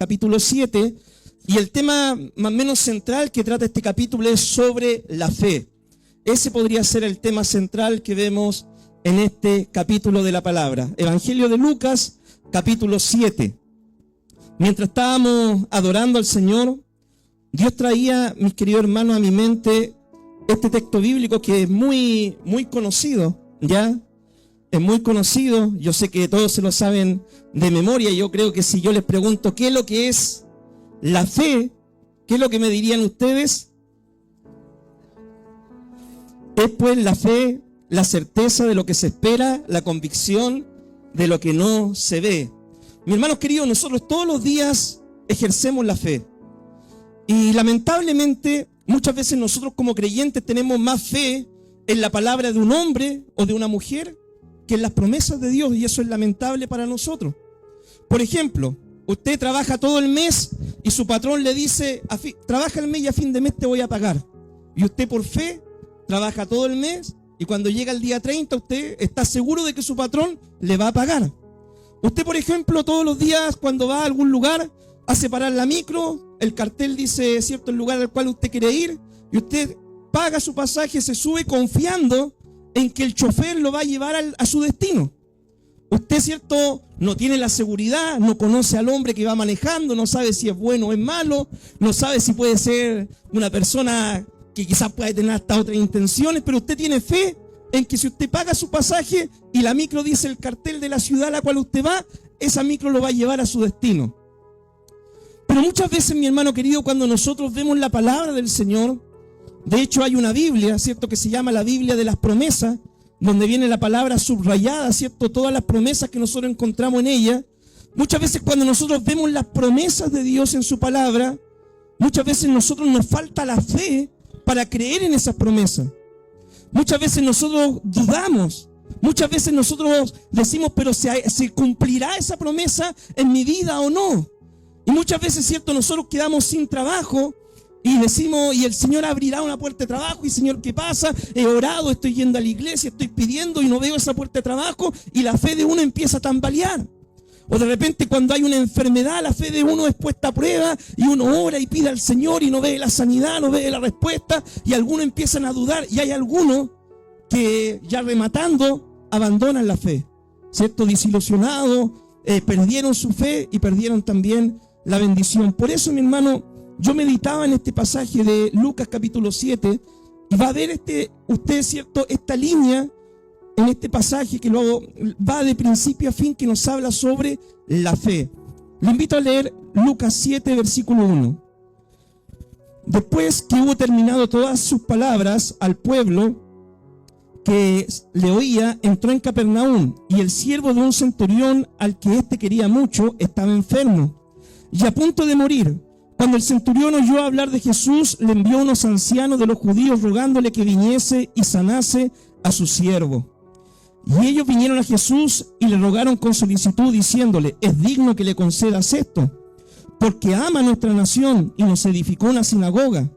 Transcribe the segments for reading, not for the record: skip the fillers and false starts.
capítulo 7, y el tema más o menos central que trata este capítulo es sobre la fe. Ese podría ser el tema central que vemos en este capítulo de la palabra. Evangelio de Lucas, capítulo 7. Mientras estábamos adorando al Señor, Dios traía, mis queridos hermanos, a mi mente este texto bíblico que es muy conocido, ¿ya? Es muy conocido. Yo sé que todos se lo saben de memoria. Yo creo que si yo les pregunto qué es lo que es la fe, ¿qué es lo que me dirían ustedes? Es pues la fe, la certeza de lo que se espera, la convicción de lo que no se ve. Mis hermanos queridos, nosotros todos los días ejercemos la fe. Y lamentablemente, muchas veces nosotros como creyentes tenemos más fe en la palabra de un hombre o de una mujer que en las promesas de Dios, y eso es lamentable para nosotros. Por ejemplo, usted trabaja todo el mes y su patrón le dice, trabaja el mes y a fin de mes te voy a pagar. Y usted por fe trabaja todo el mes y cuando llega el día 30 usted está seguro de que su patrón le va a pagar. Usted, por ejemplo, todos los días cuando va a algún lugar, hace parar la micro, el cartel dice, cierto, el lugar al cual usted quiere ir, y usted paga su pasaje, se sube confiando en que el chofer lo va a llevar a su destino. Usted, cierto, no tiene la seguridad, no conoce al hombre que va manejando, no sabe si es bueno o es malo, no sabe si puede ser una persona que quizás pueda tener hasta otras intenciones, pero usted tiene fe en que si usted paga su pasaje y la micro dice el cartel de la ciudad a la cual usted va, esa micro lo va a llevar a su destino. Pero muchas veces, mi hermano querido, cuando nosotros vemos la palabra del Señor, de hecho hay una Biblia, ¿cierto?, que se llama la Biblia de las promesas, donde viene la palabra subrayada, ¿cierto?, todas las promesas que nosotros encontramos en ella. Muchas veces cuando nosotros vemos las promesas de Dios en su palabra, muchas veces nosotros nos falta la fe para creer en esas promesas. Muchas veces nosotros dudamos, muchas veces nosotros decimos, pero ¿se cumplirá esa promesa en mi vida o no? Y muchas veces, cierto, nosotros quedamos sin trabajo y decimos, y el Señor abrirá una puerta de trabajo, y Señor, ¿qué pasa? He orado, estoy yendo a la iglesia, estoy pidiendo y no veo esa puerta de trabajo, y la fe de uno empieza a tambalear. O de repente cuando hay una enfermedad, la fe de uno es puesta a prueba y uno ora y pide al Señor y no ve la sanidad, no ve la respuesta, y algunos empiezan a dudar, y hay algunos que ya rematando abandonan la fe, ¿cierto? Desilusionados, perdieron su fe y perdieron también la bendición. Por eso, mi hermano, yo meditaba en este pasaje de Lucas capítulo 7 y va a ver usted, ¿cierto?, esta línea en este pasaje que luego va de principio a fin, que nos habla sobre la fe. Le invito a leer Lucas 7, versículo 1. Después que hubo terminado todas sus palabras al pueblo que le oía, entró en Capernaum, y el siervo de un centurión al que éste quería mucho estaba enfermo y a punto de morir. Cuando el centurión oyó hablar de Jesús, le envió unos ancianos de los judíos rogándole que viniese y sanase a su siervo. Y ellos vinieron a Jesús y le rogaron con solicitud, diciéndole, es digno que le concedas esto, porque ama nuestra nación y nos edificó una sinagoga.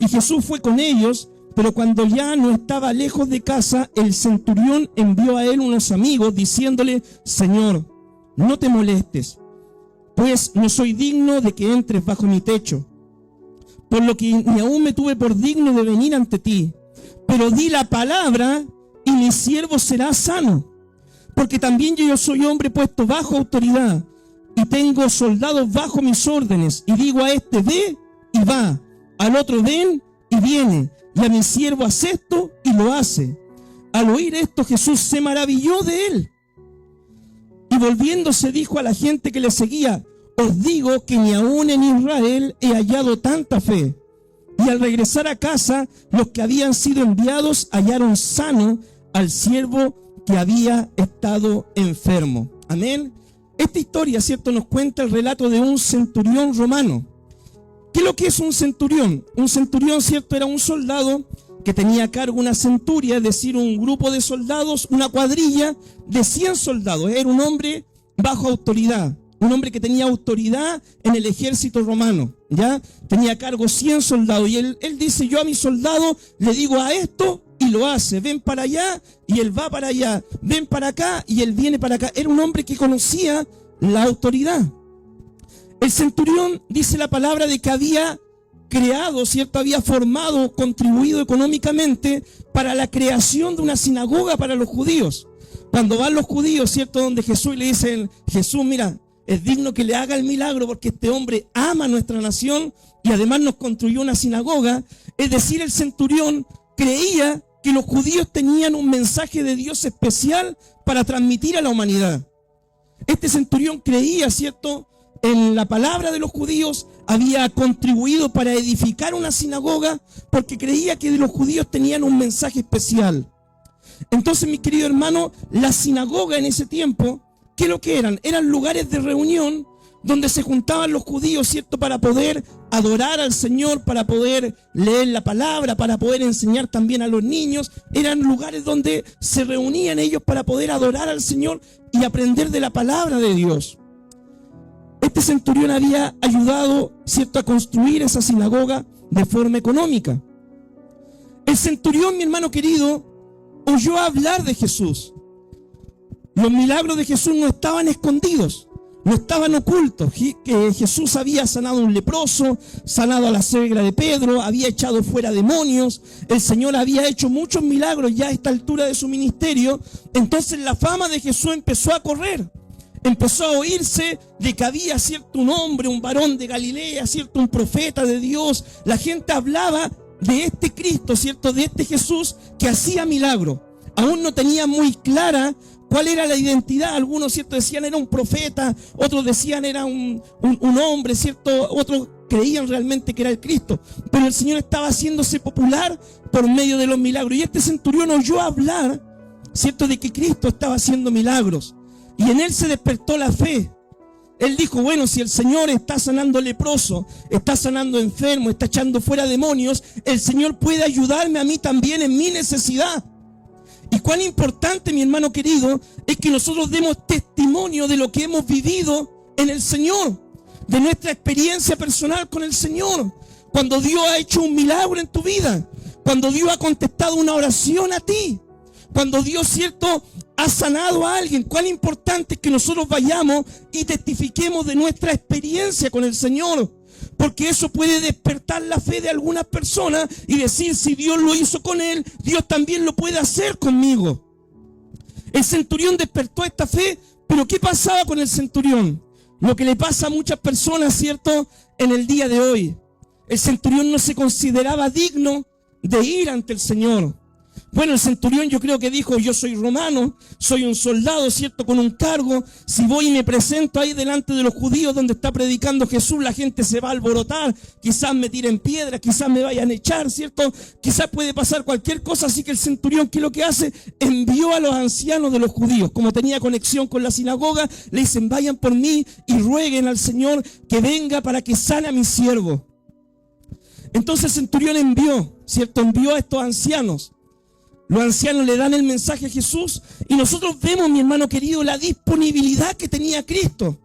Y Jesús fue con ellos, pero cuando ya no estaba lejos de casa, el centurión envió a él unos amigos, diciéndole, Señor, no te molestes, pues no soy digno de que entres bajo mi techo, por lo que ni aún me tuve por digno de venir ante ti, pero di la palabra y mi siervo será sano, porque también yo soy hombre puesto bajo autoridad y tengo soldados bajo mis órdenes, y digo a este ve y va, al otro ven y viene, y a mi siervo haz esto y lo hace. Al oír esto, Jesús se maravilló de él y volviéndose dijo a la gente que le seguía, os digo que ni aún en Israel he hallado tanta fe. Y al regresar a casa, los que habían sido enviados hallaron sano al siervo que había estado enfermo. Amén. Esta historia, ¿cierto?, nos cuenta el relato de un centurión romano. ¿Qué es lo que es un centurión? Un centurión, ¿cierto?, era un soldado que tenía a cargo una centuria, es decir, un grupo de soldados, una cuadrilla de 100 soldados. Era un hombre bajo autoridad, un hombre que tenía autoridad en el ejército romano, ¿ya? Tenía a cargo 100 soldados, y él dice, yo a mi soldado le digo a esto y lo hace, ven para allá y él va para allá, ven para acá y él viene para acá. Era un hombre que conocía la autoridad. El centurión dice la palabra de que había creado, ¿cierto? Había formado, contribuido económicamente para la creación de una sinagoga para los judíos. Cuando van los judíos, ¿cierto? Donde Jesús, y le dicen: Jesús, mira, es digno que le haga el milagro porque este hombre ama nuestra nación y además nos construyó una sinagoga. Es decir, el centurión creía que los judíos tenían un mensaje de Dios especial para transmitir a la humanidad. Este centurión creía, ¿cierto?, en la palabra de los judíos, había contribuido para edificar una sinagoga porque creía que los judíos tenían un mensaje especial. Entonces, mi querido hermano, la sinagoga en ese tiempo, ¿qué es lo que eran? Eran lugares de reunión donde se juntaban los judíos, ¿cierto?, para poder adorar al Señor, para poder leer la palabra, para poder enseñar también a los niños. Eran lugares donde se reunían ellos para poder adorar al Señor y aprender de la palabra de Dios. Este centurión había ayudado, ¿cierto?, a construir esa sinagoga de forma económica. El centurión, mi hermano querido, oyó hablar de Jesús. Los milagros de Jesús no estaban escondidos, no estaban ocultos. Que Jesús había sanado a un leproso, sanado a la suegra de Pedro, había echado fuera demonios. El Señor había hecho muchos milagros ya a esta altura de su ministerio. Entonces la fama de Jesús empezó a correr. Empezó a oírse de que había, ¿cierto?, un hombre, un varón de Galilea, ¿cierto?, un profeta de Dios. La gente hablaba de este Cristo, ¿cierto?, de este Jesús que hacía milagros. Aún no tenía muy clara cuál era la identidad. Algunos, ¿cierto?, decían era un profeta, otros decían era un hombre, ¿cierto?, otros creían realmente que era el Cristo. Pero el Señor estaba haciéndose popular por medio de los milagros. Y este centurión oyó hablar, ¿cierto?, de que Cristo estaba haciendo milagros. Y en él se despertó la fe. Él dijo: bueno, si el Señor está sanando leproso, está sanando enfermo, está echando fuera demonios, el Señor puede ayudarme a mí también en mi necesidad. Y cuán importante, mi hermano querido, es que nosotros demos testimonio de lo que hemos vivido en el Señor, de nuestra experiencia personal con el Señor. Cuando Dios ha hecho un milagro en tu vida, cuando Dios ha contestado una oración a ti, cuando Dios, ¿cierto?, ha sanado a alguien. Cuán importante es que nosotros vayamos y testifiquemos de nuestra experiencia con el Señor, porque eso puede despertar la fe de algunas personas y decir: si Dios lo hizo con él, Dios también lo puede hacer conmigo. El centurión despertó esta fe, pero ¿qué pasaba con el centurión? Lo que le pasa a muchas personas, ¿cierto?, en el día de hoy. El centurión no se consideraba digno de ir ante el Señor. Bueno, el centurión, yo creo que dijo: yo soy romano, soy un soldado, ¿cierto?, con un cargo. Si voy y me presento ahí delante de los judíos donde está predicando Jesús, la gente se va a alborotar, quizás me tiren piedras, quizás me vayan a echar, ¿cierto? Quizás puede pasar cualquier cosa. Así que el centurión, ¿qué es lo que hace? Envió a los ancianos de los judíos. Como tenía conexión con la sinagoga, le dicen: vayan por mí y rueguen al Señor que venga para que sane a mi siervo. Entonces el centurión envió, ¿cierto?, envió a estos ancianos. Los ancianos le dan el mensaje a Jesús y nosotros vemos, mi hermano querido, la disponibilidad que tenía Cristo.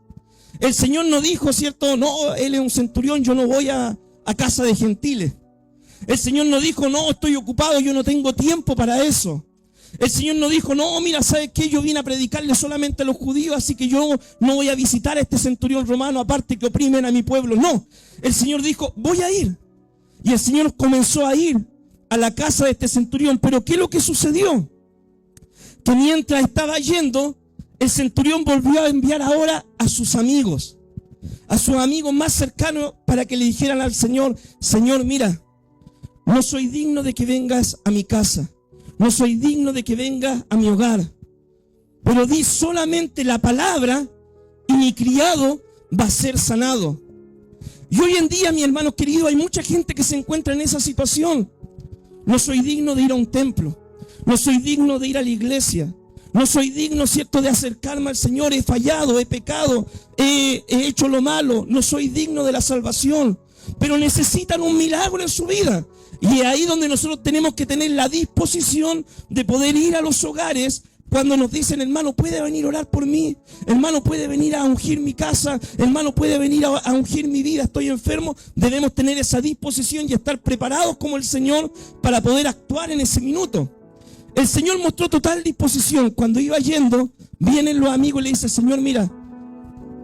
El Señor no dijo, ¿cierto?, no, él es un centurión, yo no voy a casa de gentiles. El Señor no dijo: no, estoy ocupado, yo no tengo tiempo para eso. El Señor no dijo: no, mira, ¿sabes qué? Yo vine a predicarle solamente a los judíos, así que yo no voy a visitar a este centurión romano, aparte que oprimen a mi pueblo. No, el Señor dijo: voy a ir. Y el Señor comenzó a ir a la casa de este centurión. Pero ¿qué es lo que sucedió? Que mientras estaba yendo, el centurión volvió a enviar ahora a sus amigos más cercanos, para que le dijeran al Señor: Señor, mira, no soy digno de que vengas a mi casa, no soy digno de que vengas a mi hogar, pero di solamente la palabra y mi criado va a ser sanado. Y hoy en día, mi hermano querido, hay mucha gente que se encuentra en esa situación. No soy digno de ir a un templo, no soy digno de ir a la iglesia, no soy digno, ¿cierto?, de acercarme al Señor. He fallado, he pecado, he hecho lo malo, no soy digno de la salvación. Pero necesitan un milagro en su vida. Y es ahí donde nosotros tenemos que tener la disposición de poder ir a los hogares. Cuando nos dicen: hermano, puede venir a orar por mí, hermano, puede venir a ungir mi casa, hermano, puede venir a ungir mi vida, estoy enfermo. Debemos tener esa disposición y estar preparados como el Señor para poder actuar en ese minuto. El Señor mostró total disposición. Cuando iba yendo, vienen los amigos y le dicen: Señor, mira,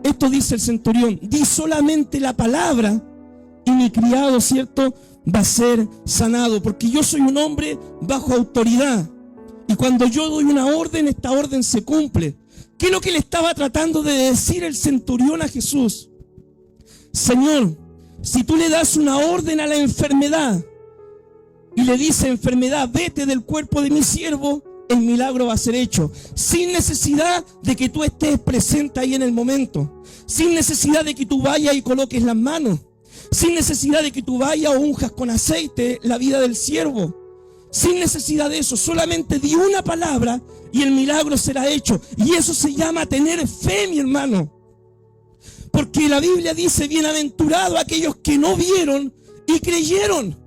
Esto dice el centurión: di solamente la palabra y mi criado, ¿cierto?, va a ser sanado, porque yo soy un hombre bajo autoridad. Y cuando yo doy una orden, esta orden se cumple. ¿Qué es lo que le estaba tratando de decir el centurión a Jesús? Señor, si tú le das una orden a la enfermedad y le dice: enfermedad, vete del cuerpo de mi siervo, el milagro va a ser hecho, sin necesidad de que tú estés presente ahí en el momento, sin necesidad de que tú vayas y coloques las manos, sin necesidad de que tú vayas o unjas con aceite la vida del siervo, sin necesidad de eso. Solamente di una palabra y el milagro será hecho. Y eso se llama tener fe, mi hermano, porque la Biblia dice: bienaventurados aquellos que no vieron y creyeron.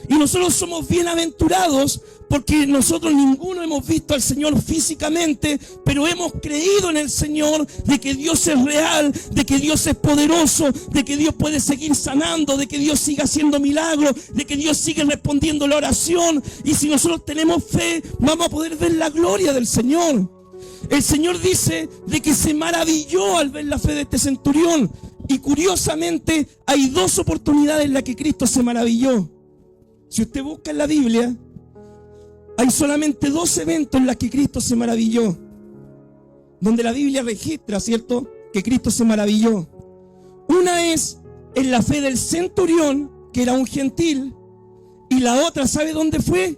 Y nosotros somos bienaventurados porque nosotros ninguno hemos visto al Señor físicamente, pero hemos creído en el Señor, de que Dios es real, de que Dios es poderoso, de que Dios puede seguir sanando, de que Dios sigue haciendo milagros, de que Dios sigue respondiendo la oración. Y si nosotros tenemos fe, vamos a poder ver la gloria del Señor. El Señor dice de que se maravilló al ver la fe de este centurión. Y curiosamente hay dos oportunidades en las que Cristo se maravilló. Si usted busca en la Biblia, hay solamente dos eventos en los que Cristo se maravilló, donde la Biblia registra, ¿cierto?, que Cristo se maravilló. Una es en la fe del centurión, que era un gentil, y la otra, ¿sabe dónde fue?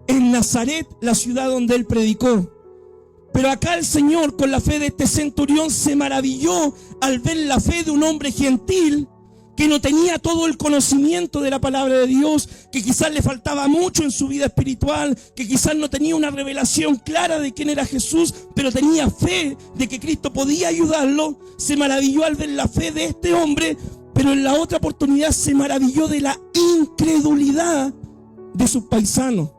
En Nazaret, la ciudad donde él predicó. Pero acá el Señor, con la fe de este centurión, se maravilló al ver la fe de un hombre gentil que no tenía todo el conocimiento de la palabra de Dios, que quizás le faltaba mucho en su vida espiritual, que quizás no tenía una revelación clara de quién era Jesús, pero tenía fe de que Cristo podía ayudarlo. Se maravilló al ver la fe de este hombre, pero en la otra oportunidad se maravilló de la incredulidad de sus paisanos.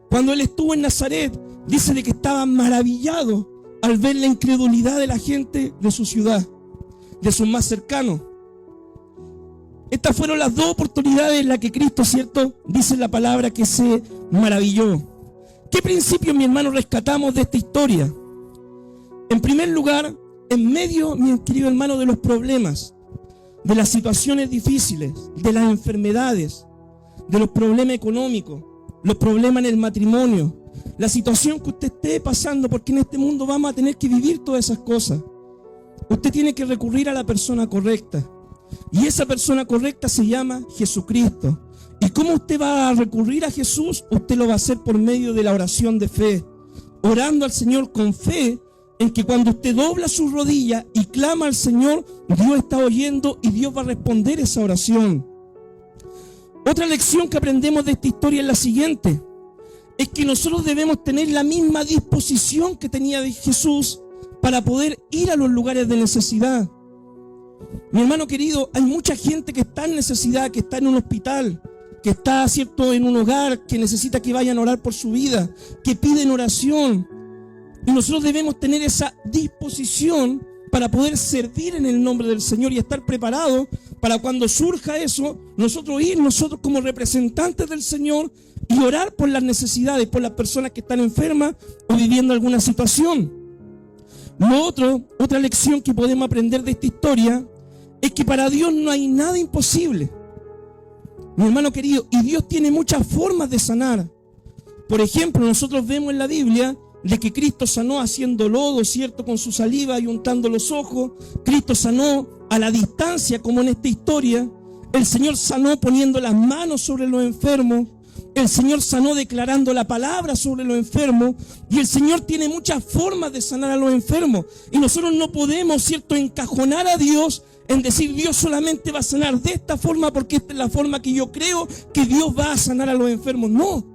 Cuando él estuvo en Nazaret, dice de que estaba maravillado al ver la incredulidad de la gente de su ciudad, de sus más cercanos. Estas fueron las dos oportunidades en las que Cristo, ¿cierto?, dice la palabra que se maravilló. ¿Qué principios, mi hermano, rescatamos de esta historia? En primer lugar, en medio, mi querido hermano, de los problemas, de las situaciones difíciles, de las enfermedades, de los problemas económicos, los problemas en el matrimonio, la situación que usted esté pasando, porque en este mundo vamos a tener que vivir todas esas cosas, usted tiene que recurrir a la persona correcta. Y esa persona correcta se llama Jesucristo. ¿Y cómo usted va a recurrir a Jesús? Usted lo va a hacer por medio de la oración de fe, orando al Señor con fe, en que cuando usted dobla sus rodillas y clama al Señor, Dios está oyendo y Dios va a responder esa oración. Otra lección que aprendemos de esta historia es la siguiente: es que nosotros debemos tener la misma disposición que tenía Jesús para poder ir a los lugares de necesidad. Mi hermano querido, hay mucha gente que está en necesidad, que está en un hospital, que está, ¿cierto?, en un hogar, que necesita que vayan a orar por su vida, que piden oración. Y nosotros debemos tener esa disposición para poder servir en el nombre del Señor y estar preparados para cuando surja eso, nosotros como representantes del Señor y orar por las necesidades, por las personas que están enfermas o viviendo alguna situación. Otra lección que podemos aprender de esta historia es que para Dios no hay nada imposible. Mi hermano querido, y Dios tiene muchas formas de sanar. Por ejemplo, nosotros vemos en la Biblia de que Cristo sanó haciendo lodo, ¿cierto?, con su saliva y untando los ojos. Cristo sanó a la distancia, como en esta historia. El Señor sanó poniendo las manos sobre los enfermos. El Señor sanó declarando la palabra sobre los enfermos. Y el Señor tiene muchas formas de sanar a los enfermos. Y nosotros no podemos, ¿cierto?, encajonar a Dios en decir: Dios solamente va a sanar de esta forma porque esta es la forma que yo creo que Dios va a sanar a los enfermos. No.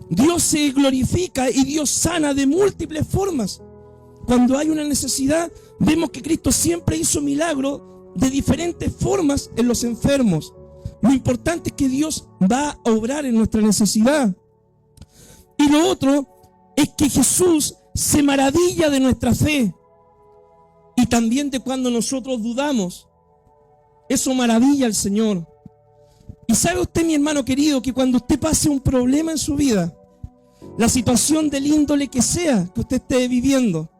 Dios se glorifica y Dios sana de múltiples formas. Cuando hay una necesidad, vemos que Cristo siempre hizo milagros de diferentes formas en los enfermos. Lo importante es que Dios va a obrar en nuestra necesidad. Y lo otro es que Jesús se maravilla de nuestra fe y también de cuando nosotros dudamos. Eso maravilla al Señor. Y sabe usted, mi hermano querido, que cuando usted pase un problema en su vida, la situación del índole que sea que usted esté viviendo,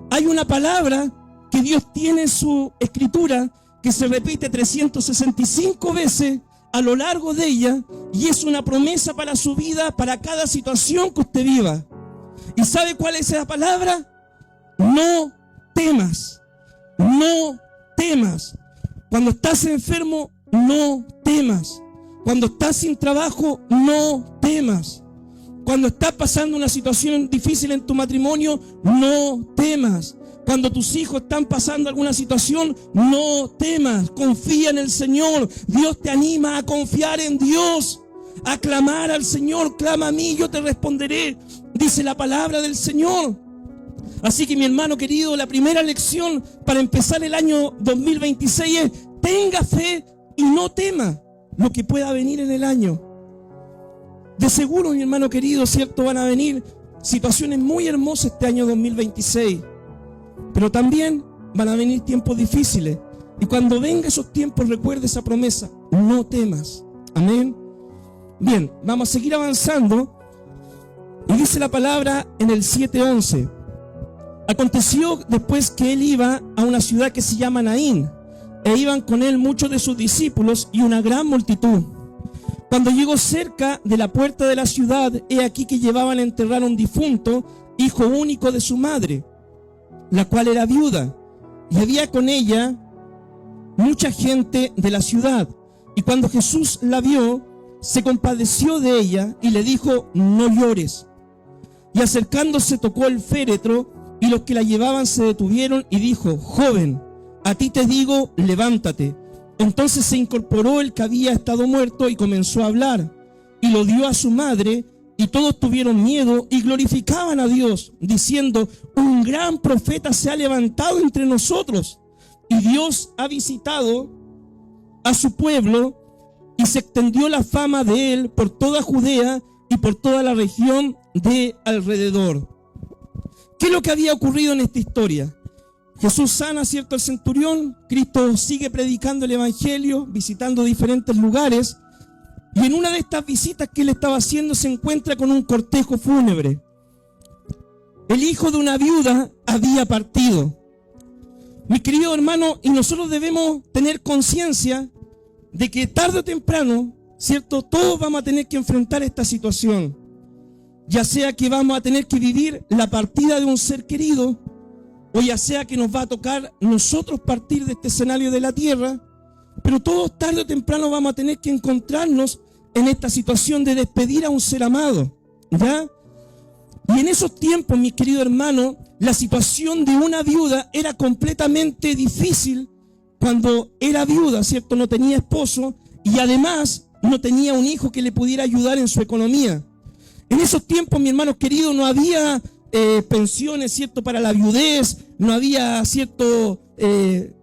hay una palabra que Dios tiene en su escritura, que se repite 365 veces a lo largo de ella, y es una promesa para su vida, para cada situación que usted viva. ¿Y sabe cuál es esa palabra? No temas, no temas. Cuando estás enfermo, no temas. Cuando estás sin trabajo, no temas. Cuando estás pasando una situación difícil en tu matrimonio, no temas. Cuando tus hijos están pasando alguna situación, no temas. Confía en el Señor. Dios te anima a confiar en Dios, a clamar al Señor. Clama a mí, yo te responderé, dice la palabra del Señor. Así que, mi hermano querido, la primera lección para empezar el año 2026 es: tenga fe y no tema lo que pueda venir en el año. De seguro, mi hermano querido, cierto, van a venir situaciones muy hermosas este año 2026, pero también van a venir tiempos difíciles. Y cuando vengan esos tiempos, recuerde esa promesa: no temas. Amén. Bien, vamos a seguir avanzando. Y dice la palabra en el 7:11: aconteció después que él iba a una ciudad que se llama Naín, e iban con él muchos de sus discípulos y una gran multitud. Cuando llegó cerca de la puerta de la ciudad, he aquí que llevaban a enterrar a un difunto, hijo único de su madre, la cual era viuda, y había con ella mucha gente de la ciudad. Y cuando Jesús la vio, se compadeció de ella y le dijo: no llores. Y acercándose tocó el féretro, y los que la llevaban se detuvieron, y dijo: joven, a ti te digo, levántate. Entonces se incorporó el que había estado muerto y comenzó a hablar, y lo dio a su madre, y todos tuvieron miedo y glorificaban a Dios, diciendo: un gran profeta se ha levantado entre nosotros, y Dios ha visitado a su pueblo. Y se extendió la fama de él por toda Judea y por toda la región de alrededor. ¿Qué es lo que había ocurrido en esta historia? Jesús sana, ¿cierto?, al centurión. Cristo sigue predicando el evangelio, visitando diferentes lugares. Y en una de estas visitas que él estaba haciendo, se encuentra con un cortejo fúnebre. El hijo de una viuda había partido. Mi querido hermano, y nosotros debemos tener conciencia de que tarde o temprano, ¿cierto?, todos vamos a tener que enfrentar esta situación. Ya sea que vamos a tener que vivir la partida de un ser querido, o ya sea que nos va a tocar nosotros partir de este escenario de la tierra, pero todos tarde o temprano vamos a tener que encontrarnos en esta situación de despedir a un ser amado, ¿ya? Y en esos tiempos, mi querido hermano, la situación de una viuda era completamente difícil. Cuando era viuda, ¿cierto?, no tenía esposo y además no tenía un hijo que le pudiera ayudar en su economía. En esos tiempos, mi hermano querido, no había pensiones, ¿cierto?, para la viudez, no había, ¿cierto?,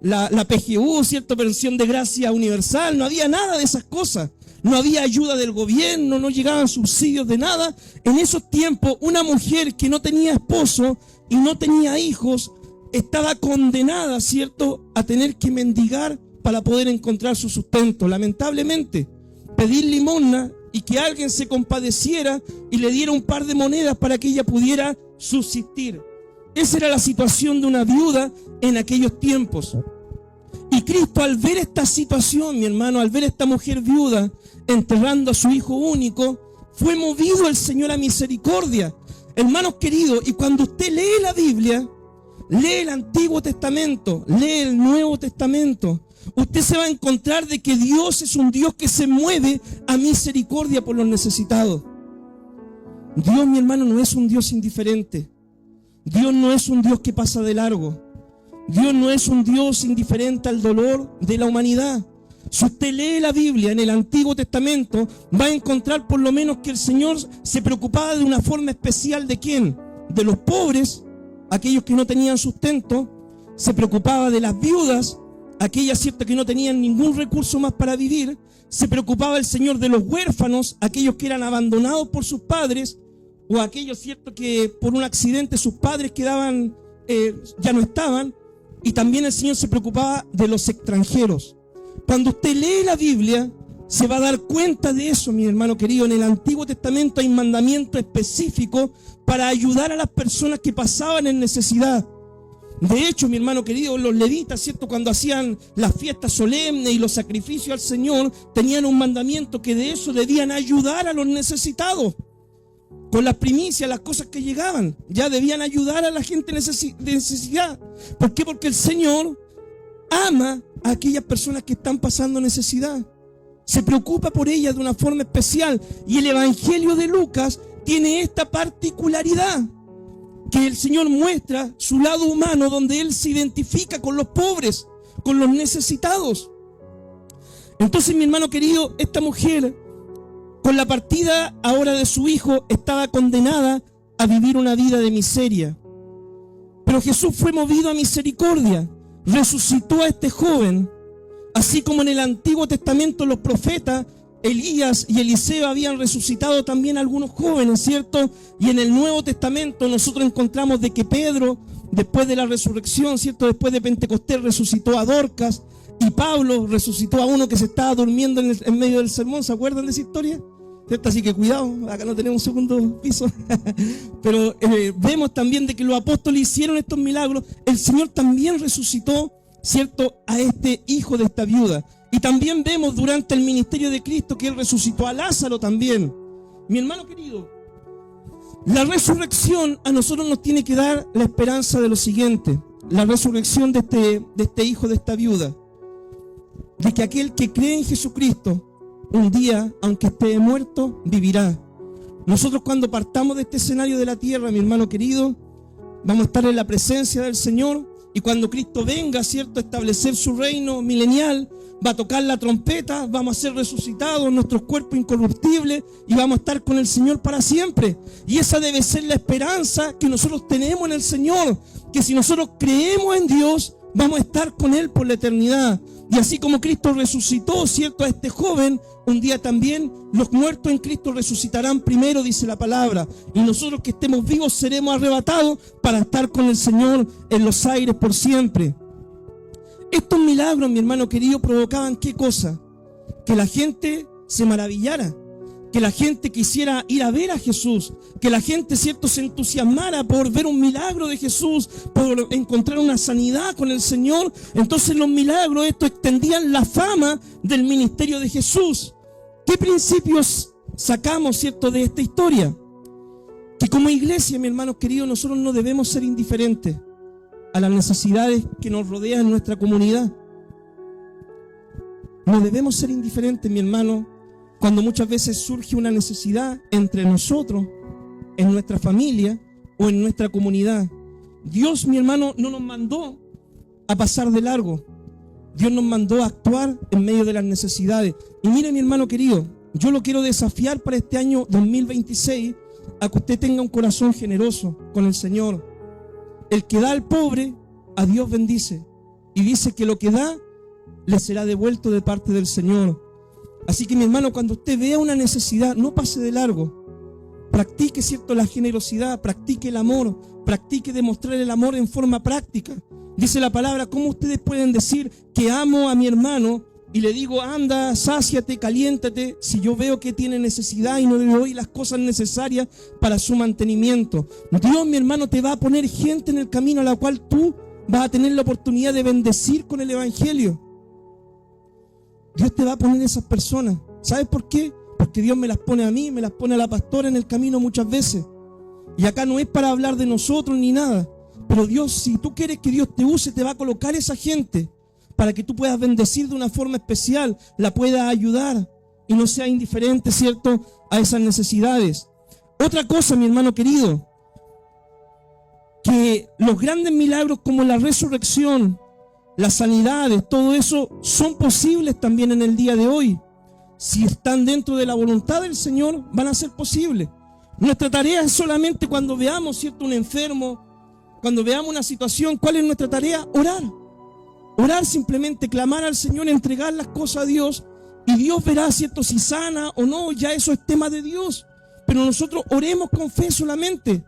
la PGU, ¿cierto?, pensión de gracia universal, no había nada de esas cosas. No había ayuda del gobierno, no llegaban subsidios de nada. En esos tiempos, una mujer que no tenía esposo y no tenía hijos estaba condenada, ¿cierto?, a tener que mendigar para poder encontrar su sustento. Lamentablemente, pedir limosna y que alguien se compadeciera y le diera un par de monedas para que ella pudiera subsistir. Esa era la situación de una viuda en aquellos tiempos. Y Cristo, al ver esta situación, mi hermano, al ver a esta mujer viuda enterrando a su hijo único, fue movido el Señor a misericordia. Hermanos queridos, y cuando usted lee la Biblia, lee el Antiguo Testamento, lee el Nuevo Testamento, usted se va a encontrar de que Dios es un Dios que se mueve a misericordia por los necesitados. Dios, mi hermano, no es un Dios indiferente. Dios no es un Dios que pasa de largo. Dios no es un Dios indiferente al dolor de la humanidad. Si usted lee la Biblia en el Antiguo Testamento, va a encontrar por lo menos que el Señor se preocupaba de una forma especial ¿de quién? De los pobres, aquellos que no tenían sustento. Se preocupaba de las viudas, aquellas, ¿cierto?, que no tenían ningún recurso más para vivir. Se preocupaba el Señor de los huérfanos, aquellos que eran abandonados por sus padres, o aquellos, ¿cierto?, que por un accidente sus padres quedaban, ya no estaban. Y también el Señor se preocupaba de los extranjeros. Cuando usted lee la Biblia, se va a dar cuenta de eso, mi hermano querido. En el Antiguo Testamento hay mandamientos específicos para ayudar a las personas que pasaban en necesidad. De hecho, mi hermano querido, los levitas, ¿cierto?, cuando hacían las fiestas solemnes y los sacrificios al Señor, tenían un mandamiento que de eso debían ayudar a los necesitados. Con las primicias, las cosas que llegaban, ya debían ayudar a la gente de necesidad. ¿Por qué? Porque el Señor ama a aquellas personas que están pasando necesidad. Se preocupa por ellas de una forma especial. Y el Evangelio de Lucas tiene esta particularidad, que el Señor muestra su lado humano, donde Él se identifica con los pobres, con los necesitados. Entonces, mi hermano querido, esta mujer, con la partida ahora de su hijo, estaba condenada a vivir una vida de miseria. Pero Jesús fue movido a misericordia, resucitó a este joven, así como en el Antiguo Testamento los profetas Elías y Eliseo habían resucitado también a algunos jóvenes, ¿cierto? Y en el Nuevo Testamento nosotros encontramos de que Pedro, después de la resurrección, ¿cierto?, después de Pentecostés, resucitó a Dorcas, y Pablo resucitó a uno que se estaba durmiendo en medio del sermón. ¿Se acuerdan de esa historia? ¿Cierto? Así que cuidado, acá no tenemos un segundo piso. Pero vemos también de que los apóstoles hicieron estos milagros. El Señor también resucitó, ¿cierto?, a este hijo de esta viuda. Y también vemos durante el ministerio de Cristo que Él resucitó a Lázaro también. Mi hermano querido, la resurrección a nosotros nos tiene que dar la esperanza de lo siguiente. La resurrección de este hijo de esta viuda. De que aquel que cree en Jesucristo, un día, aunque esté muerto, vivirá. Nosotros cuando partamos de este escenario de la tierra, mi hermano querido, vamos a estar en la presencia del Señor. Y cuando Cristo venga, ¿cierto?, a establecer su reino milenial, va a tocar la trompeta, vamos a ser resucitados, nuestros cuerpos incorruptibles, y vamos a estar con el Señor para siempre. Y esa debe ser la esperanza que nosotros tenemos en el Señor, que si nosotros creemos en Dios, vamos a estar con Él por la eternidad. Y así como Cristo resucitó, ¿cierto?, a este joven, un día también los muertos en Cristo resucitarán primero, dice la palabra. Y nosotros que estemos vivos seremos arrebatados para estar con el Señor en los aires por siempre. Estos milagros, mi hermano querido, provocaban ¿qué cosa? Que la gente se maravillara, que la gente quisiera ir a ver a Jesús, que la gente, ¿cierto?, se entusiasmara por ver un milagro de Jesús, por encontrar una sanidad con el Señor. Entonces los milagros, esto extendían la fama del ministerio de Jesús. ¿Qué principios sacamos, ¿cierto?, de esta historia? Que como iglesia, mi hermano querido, nosotros no debemos ser indiferentes a las necesidades que nos rodean en nuestra comunidad. No debemos ser indiferentes, mi hermano, cuando muchas veces surge una necesidad entre nosotros, en nuestra familia o en nuestra comunidad. Dios, mi hermano, no nos mandó a pasar de largo. Dios nos mandó a actuar en medio de las necesidades. Y mire, mi hermano querido, yo lo quiero desafiar para este año 2026 a que usted tenga un corazón generoso con el Señor. El que da al pobre, a Dios bendice. Y dice que lo que da, le será devuelto de parte del Señor. Así que, mi hermano, cuando usted vea una necesidad, no pase de largo. Practique, ¿cierto?, la generosidad, practique el amor, practique demostrar el amor en forma práctica. Dice la palabra, ¿cómo ustedes pueden decir que amo a mi hermano y le digo, anda, sáciate, caliéntate, si yo veo que tiene necesidad y no le doy las cosas necesarias para su mantenimiento? Dios, mi hermano, te va a poner gente en el camino a la cual tú vas a tener la oportunidad de bendecir con el Evangelio. Dios te va a poner esas personas. ¿Sabes por qué? Porque Dios me las pone a mí, me las pone a la pastora en el camino muchas veces. Y acá no es para hablar de nosotros ni nada. Pero Dios, si tú quieres que Dios te use, te va a colocar esa gente para que tú puedas bendecir de una forma especial, la puedas ayudar y no sea indiferente, ¿cierto?, a esas necesidades. Otra cosa, mi hermano querido, que los grandes milagros como la resurrección, las sanidades, todo eso son posibles también en el día de hoy. Si están dentro de la voluntad del Señor, van a ser posibles. Nuestra tarea es solamente cuando veamos, ¿cierto?, un enfermo, cuando veamos una situación, ¿cuál es nuestra tarea? Orar. Orar simplemente, clamar al Señor, entregar las cosas a Dios, y Dios verá, ¿cierto?, si sana o no, ya eso es tema de Dios. Pero nosotros oremos con fe solamente,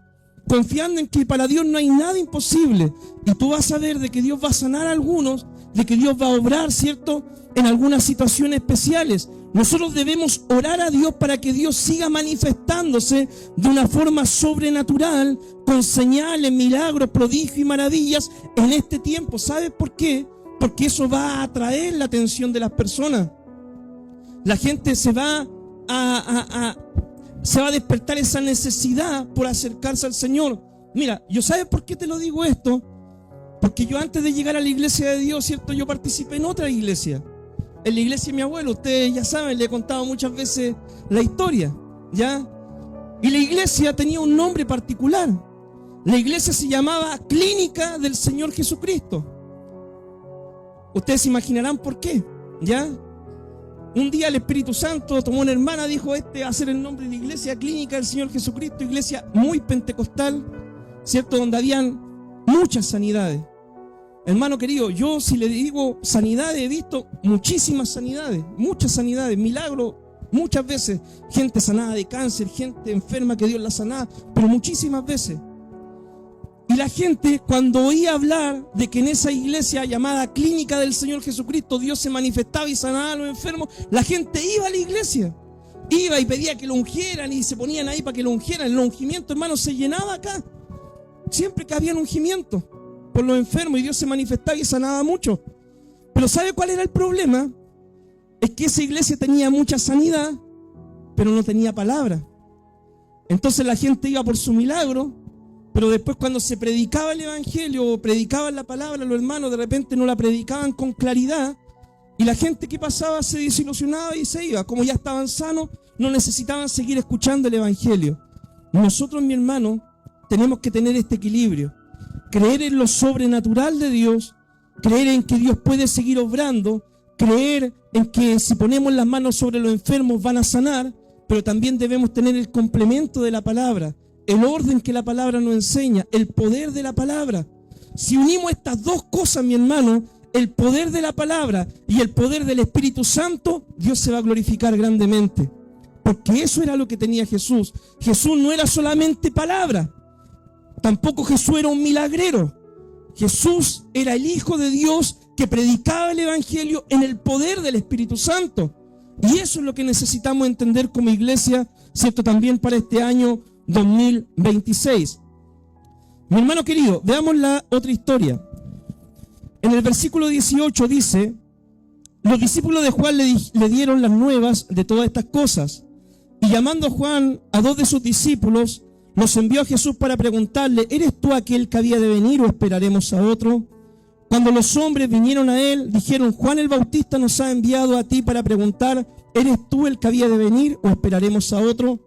confiando en que para Dios no hay nada imposible. Y tú vas a ver de que Dios va a sanar a algunos de que Dios va a obrar, ¿cierto?, en algunas situaciones especiales. Nosotros debemos orar a Dios para que Dios siga manifestándose de una forma sobrenatural, con señales, milagros, prodigios y maravillas en este tiempo. ¿Sabes por qué? Porque eso va a atraer la atención de las personas. La gente se va a despertar esa necesidad por acercarse al Señor. Mira, yo ¿sabes por qué te lo digo esto? Porque yo antes de llegar a la iglesia de Dios, ¿cierto?, yo participé en otra iglesia. En la iglesia de mi abuelo, ustedes ya saben, le he contado muchas veces la historia, ¿ya? Y la iglesia tenía un nombre particular. La iglesia se llamaba Clínica del Señor Jesucristo. Ustedes se imaginarán por qué, ¿ya? Un día el Espíritu Santo tomó una hermana, dijo, este va a ser el nombre de la iglesia, Clínica del Señor Jesucristo, iglesia muy pentecostal, ¿cierto?, donde habían muchas sanidades. Hermano querido, yo si le digo sanidades, he visto muchísimas sanidades, muchas sanidades, milagros, muchas veces, gente sanada de cáncer, gente enferma que Dios la sanaba, pero muchísimas veces. Y la gente, cuando oía hablar de que en esa iglesia llamada Clínica del Señor Jesucristo Dios se manifestaba y sanaba a los enfermos, la gente iba a la iglesia, iba y pedía que lo ungieran y se ponían ahí para que lo ungieran. El ungimiento, hermano, se llenaba acá, siempre que había un ungimiento por los enfermos, y Dios se manifestaba y sanaba mucho. Pero ¿sabe cuál era el problema? Es que esa iglesia tenía mucha sanidad, pero no tenía palabra. Entonces la gente iba por su milagro, pero después cuando se predicaba el evangelio o predicaban la palabra, los hermanos de repente no la predicaban con claridad, y la gente que pasaba se desilusionaba y se iba. Como ya estaban sanos, no necesitaban seguir escuchando el evangelio. Nosotros, mi hermano, tenemos que tener este equilibrio. Creer en lo sobrenatural de Dios, creer en que Dios puede seguir obrando, creer en que si ponemos las manos sobre los enfermos van a sanar, pero también debemos tener el complemento de la palabra, el orden que la palabra nos enseña, el poder de la palabra. Si unimos estas dos cosas, mi hermano, el poder de la palabra y el poder del Espíritu Santo, Dios se va a glorificar grandemente. Porque eso era lo que tenía Jesús. Jesús no era solamente palabra. Tampoco Jesús era un milagrero. Jesús era el Hijo de Dios que predicaba el Evangelio en el poder del Espíritu Santo. Y eso es lo que necesitamos entender como iglesia, ¿cierto?, también para este año 2026. Mi hermano querido, veamos la otra historia. En el versículo 18 dice, los discípulos de Juan le dieron las nuevas de todas estas cosas. Y llamando a Juan, a dos de sus discípulos, los envió a Jesús para preguntarle, ¿eres tú aquel que había de venir o esperaremos a otro? Cuando los hombres vinieron a él, dijeron, Juan el Bautista nos ha enviado a ti para preguntar, ¿eres tú el que había de venir o esperaremos a otro?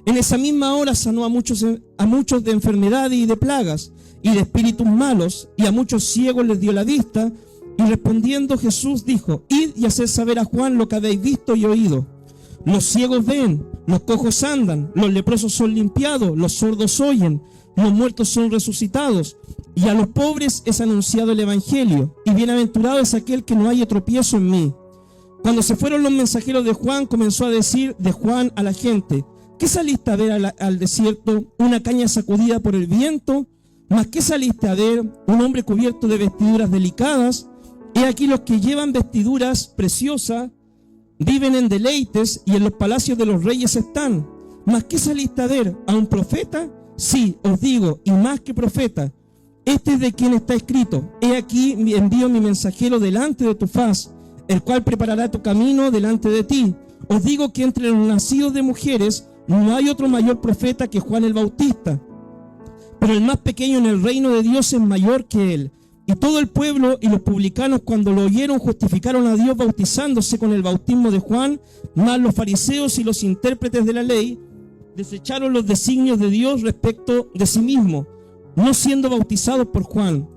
En esa misma hora sanó a muchos de enfermedades y de plagas y de espíritus malos, y a muchos ciegos les dio la vista. Y respondiendo Jesús dijo, id y haced saber a Juan lo que habéis visto y oído. Los ciegos ven, los cojos andan, los leprosos son limpiados, los sordos oyen, los muertos son resucitados, y a los pobres es anunciado el evangelio, y bienaventurado es aquel que no haya tropiezo en mí. Cuando se fueron los mensajeros de Juan, comenzó a decir de Juan a la gente, ¿qué saliste a ver al desierto? ¿Una caña sacudida por el viento? ¿Mas qué saliste a ver? ¿Un hombre cubierto de vestiduras delicadas? He aquí los que llevan vestiduras preciosas viven en deleites y en los palacios de los reyes están. ¿Mas qué saliste a ver? ¿A un profeta? Sí, os digo, y más que profeta. Este es de quien está escrito, he aquí envío mi mensajero delante de tu faz, el cual preparará tu camino delante de ti. Os digo que entre los nacidos de mujeres no hay otro mayor profeta que Juan el Bautista, pero el más pequeño en el reino de Dios es mayor que él. Y todo el pueblo y los publicanos, cuando lo oyeron, justificaron a Dios bautizándose con el bautismo de Juan, mas los fariseos y los intérpretes de la ley desecharon los designios de Dios respecto de sí mismo, no siendo bautizados por Juan.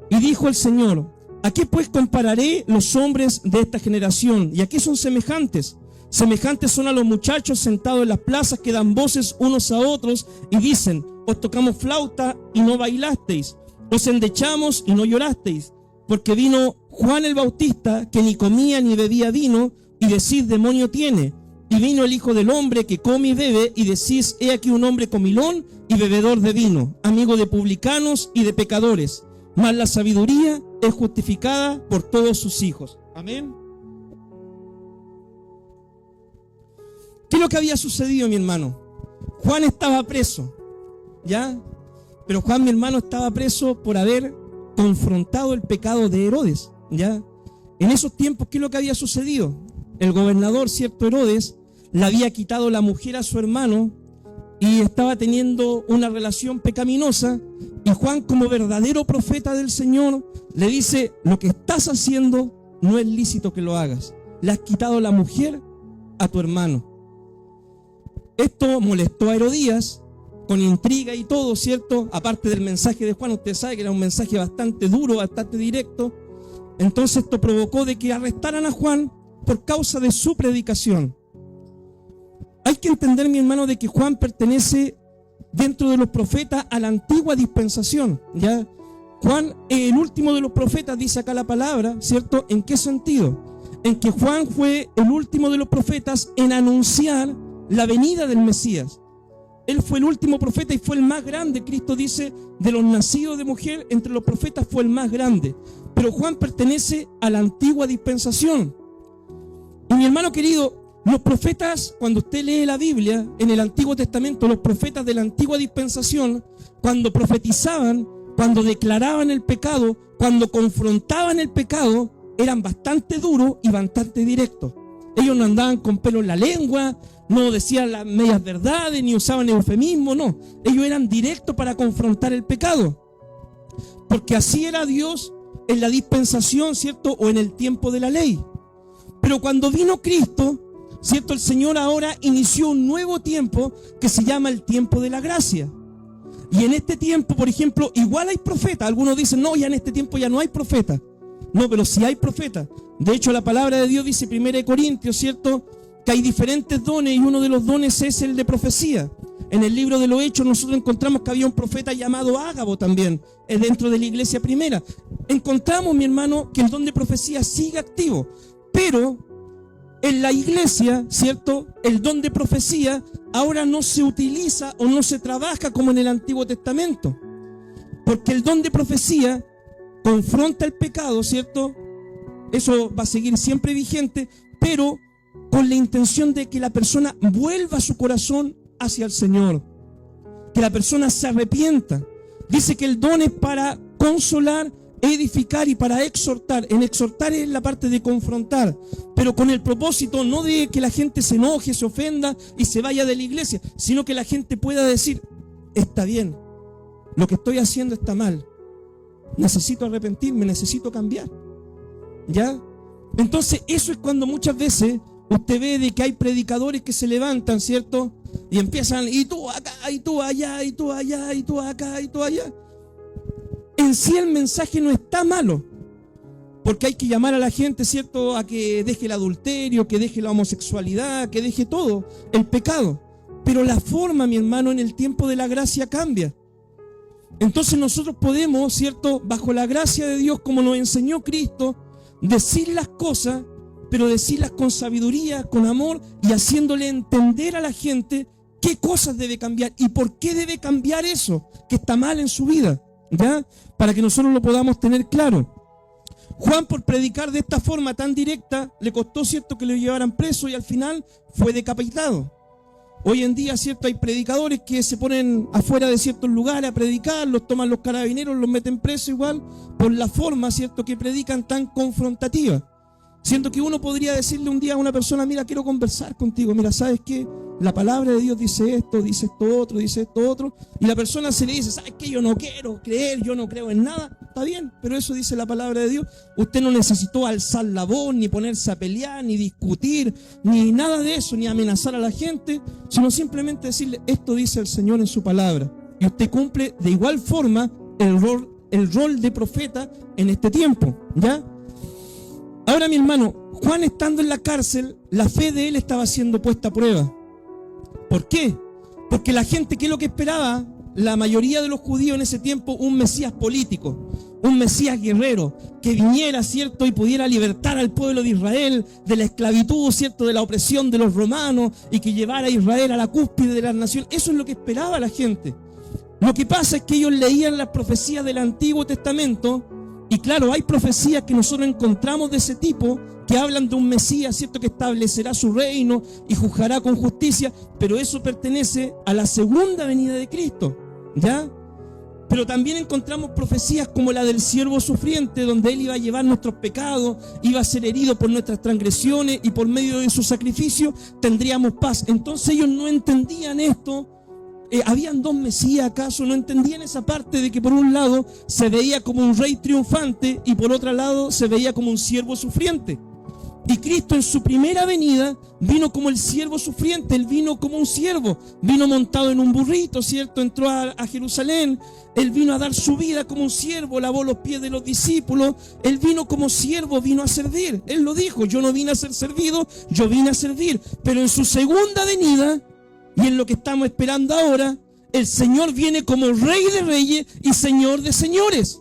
Y dijo el Señor, ¿a qué pues compararé los hombres de esta generación? ¿Y a qué son semejantes? Semejantes son a los muchachos sentados en las plazas que dan voces unos a otros y dicen, os tocamos flauta y no bailasteis, os endechamos y no llorasteis, porque vino Juan el Bautista, que ni comía ni bebía vino, y decís, demonio tiene. Y vino el Hijo del Hombre, que come y bebe, y decís, he aquí un hombre comilón y bebedor de vino, amigo de publicanos y de pecadores. Mas la sabiduría es justificada por todos sus hijos. Amén. ¿Qué es lo que había sucedido, mi hermano? Juan estaba preso, ¿ya? Pero Juan, mi hermano, estaba preso por haber confrontado el pecado de Herodes, ¿ya? En esos tiempos, ¿qué es lo que había sucedido? El gobernador, cierto Herodes, le había quitado la mujer a su hermano y estaba teniendo una relación pecaminosa, y Juan, como verdadero profeta del Señor, le dice: lo que estás haciendo no es lícito que lo hagas. Le has quitado la mujer a tu hermano. Esto molestó a Herodías, con intriga y todo, ¿cierto? Aparte del mensaje de Juan, usted sabe que era un mensaje bastante duro, bastante directo. Entonces esto provocó de que arrestaran a Juan por causa de su predicación. Hay que entender, mi hermano, de que Juan pertenece dentro de los profetas a la antigua dispensación, ¿ya? Juan es el último de los profetas, dice acá la palabra, ¿cierto? ¿En qué sentido? En que Juan fue el último de los profetas en anunciar la venida del Mesías. Él fue el último profeta y fue el más grande. Cristo dice: de los nacidos de mujer, entre los profetas fue el más grande. Pero Juan pertenece a la antigua dispensación. Y mi hermano querido, los profetas, cuando usted lee la Biblia, en el Antiguo Testamento, los profetas de la antigua dispensación, cuando profetizaban, cuando declaraban el pecado, cuando confrontaban el pecado, eran bastante duros y bastante directos. Ellos no andaban con pelo en la lengua, no decían las medias verdades, ni usaban eufemismo, no. Ellos eran directos para confrontar el pecado. Porque así era Dios en la dispensación, ¿cierto? O en el tiempo de la ley. Pero cuando vino Cristo, ¿cierto? El Señor ahora inició un nuevo tiempo que se llama el tiempo de la gracia. Y en este tiempo, por ejemplo, igual hay profetas. Algunos dicen: no, ya en este tiempo ya no hay profetas. No, pero sí hay profetas. De hecho, la palabra de Dios dice, 1 Corintios, ¿cierto?, que hay diferentes dones, y uno de los dones es el de profecía. En el libro de los Hechos nosotros encontramos que había un profeta llamado Ágabo también, dentro de la iglesia primera. Encontramos, mi hermano, que el don de profecía sigue activo, pero en la iglesia, ¿cierto?, el don de profecía ahora no se utiliza o no se trabaja como en el Antiguo Testamento, porque el don de profecía confronta el pecado, ¿cierto? Eso va a seguir siempre vigente, pero con la intención de que la persona vuelva su corazón hacia el Señor, que la persona se arrepienta. Dice que el don es para consolar, edificar y para exhortar. En exhortar es la parte de confrontar, pero con el propósito no de que la gente se enoje, se ofenda y se vaya de la iglesia, sino que la gente pueda decir: está bien, lo que estoy haciendo está mal, necesito arrepentirme, necesito cambiar, ¿ya? Entonces eso es cuando muchas veces usted ve de que hay predicadores que se levantan, ¿cierto? Y empiezan: y tú acá, y tú allá, y tú allá, y tú acá, y tú allá. En sí el mensaje no está malo, porque hay que llamar a la gente, ¿cierto?, a que deje el adulterio, que deje la homosexualidad, que deje todo, el pecado. Pero la forma, mi hermano, en el tiempo de la gracia cambia. Entonces nosotros podemos, ¿cierto?, bajo la gracia de Dios, como nos enseñó Cristo, decir las cosas, pero decirlas con sabiduría, con amor, y haciéndole entender a la gente qué cosas debe cambiar y por qué debe cambiar eso que está mal en su vida, ¿ya? Para que nosotros lo podamos tener claro. Juan, por predicar de esta forma tan directa, le costó, ¿cierto?, que lo llevaran preso y al final fue decapitado. Hoy en día, ¿cierto?, hay predicadores que se ponen afuera de ciertos lugares a predicar, los toman los carabineros, los meten preso igual, por la forma, ¿cierto?, que predican tan confrontativa. Siento que uno podría decirle un día a una persona: mira, quiero conversar contigo, mira, ¿sabes qué? La palabra de Dios dice esto otro, dice esto otro, y la persona se le dice: ¿sabes qué? Yo no quiero creer, yo no creo en nada. Está bien, pero eso dice la palabra de Dios. Usted no necesitó alzar la voz, ni ponerse a pelear, ni discutir, ni nada de eso, ni amenazar a la gente, sino simplemente decirle: esto dice el Señor en su palabra. Y usted cumple de igual forma el rol de profeta en este tiempo, ¿ya? Ahora, mi hermano, Juan, estando en la cárcel, la fe de él estaba siendo puesta a prueba. ¿Por qué? Porque la gente, ¿qué es lo que esperaba? La mayoría de los judíos en ese tiempo, un Mesías político, un Mesías guerrero, que viniera, ¿cierto?, y pudiera libertar al pueblo de Israel de la esclavitud, ¿cierto?, de la opresión de los romanos, y que llevara a Israel a la cúspide de la nación. Eso es lo que esperaba la gente. Lo que pasa es que ellos leían las profecías del Antiguo Testamento Y claro, hay profecías que nosotros encontramos de ese tipo que hablan de un Mesías, ¿cierto?, que establecerá su reino y juzgará con justicia, pero eso pertenece a la segunda venida de Cristo, ¿ya? Pero también encontramos profecías como la del siervo sufriente, donde Él iba a llevar nuestros pecados, iba a ser herido por nuestras transgresiones y por medio de su sacrificio tendríamos paz. Entonces ellos no entendían esto. ¿Habían dos Mesías acaso? No entendían esa parte de que por un lado se veía como un rey triunfante y por otro lado se veía como un siervo sufriente. Y Cristo en su primera venida vino como el siervo sufriente. Él vino como un siervo, vino montado en un burrito, ¿cierto? Entró a Jerusalén. Él vino a dar su vida como un siervo, lavó los pies de los discípulos. Él vino como siervo, vino a servir. Él lo dijo: yo no vine a ser servido, yo vine a servir. Pero en su segunda venida, y en lo que estamos esperando ahora, el Señor viene como Rey de Reyes y Señor de Señores.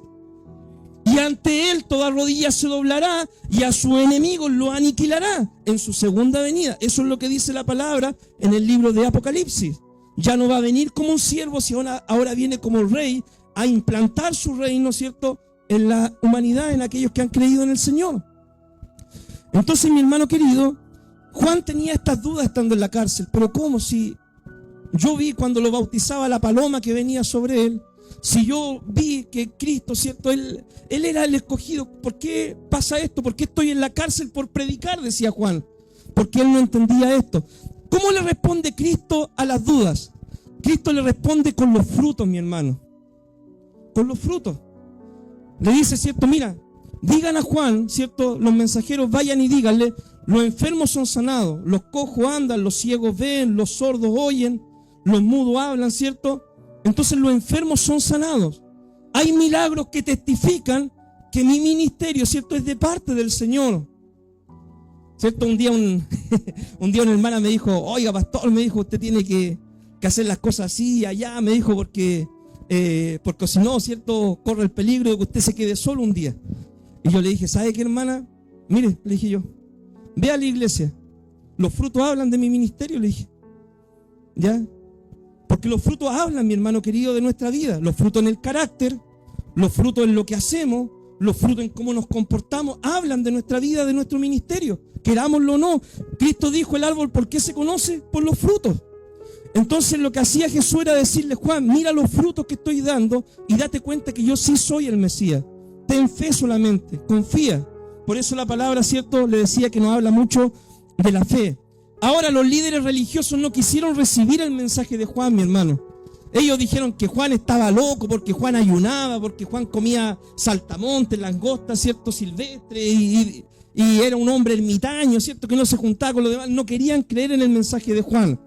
Y ante Él toda rodilla se doblará y a sus enemigos lo aniquilará en su segunda venida. Eso es lo que dice la palabra en el libro de Apocalipsis. Ya no va a venir como un siervo, sino ahora viene como rey a implantar su reino, ¿cierto?, en la humanidad, en aquellos que han creído en el Señor. Entonces, mi hermano querido, Juan tenía estas dudas estando en la cárcel. Pero ¿cómo? Si yo vi cuando lo bautizaba la paloma que venía sobre él, si yo vi que Cristo, ¿cierto?, él era el escogido, ¿por qué pasa esto? ¿Por qué estoy en la cárcel por predicar?, decía Juan. Porque él no entendía esto. ¿Cómo le responde Cristo a las dudas? Cristo le responde con los frutos, mi hermano. Con los frutos. Le dice, ¿cierto? Mira, digan a Juan, ¿cierto? Los mensajeros vayan y díganle: los enfermos son sanados, los cojos andan, los ciegos ven, los sordos oyen, los mudos hablan, ¿cierto? Entonces los enfermos son sanados. Hay milagros que testifican que mi ministerio, ¿cierto?, es de parte del Señor. ¿Cierto? Un día una hermana me dijo: oiga, pastor, me dijo, usted tiene que hacer las cosas así y allá, me dijo, porque si no, ¿cierto?, corre el peligro de que usted se quede solo un día. Y yo le dije: ¿sabe qué, hermana? Mire, le dije yo, ve a la iglesia, los frutos hablan de mi ministerio, le dije. ¿Ya? Porque los frutos hablan, mi hermano querido, de nuestra vida. Los frutos en el carácter, los frutos en lo que hacemos, los frutos en cómo nos comportamos, hablan de nuestra vida, de nuestro ministerio, querámoslo o no. Cristo dijo: el árbol, ¿por qué se conoce? Por los frutos. Entonces lo que hacía Jesús era decirle: Juan, mira los frutos que estoy dando y date cuenta que yo sí soy el Mesías. Ten fe solamente, confía. Por eso la palabra, ¿cierto?, le decía que nos habla mucho de la fe. Ahora, los líderes religiosos no quisieron recibir el mensaje de Juan, mi hermano. Ellos dijeron que Juan estaba loco porque Juan ayunaba, porque Juan comía saltamontes, langostas, ¿cierto?, silvestres, y era un hombre ermitaño, ¿cierto?, que no se juntaba con los demás. No querían creer en el mensaje de Juan.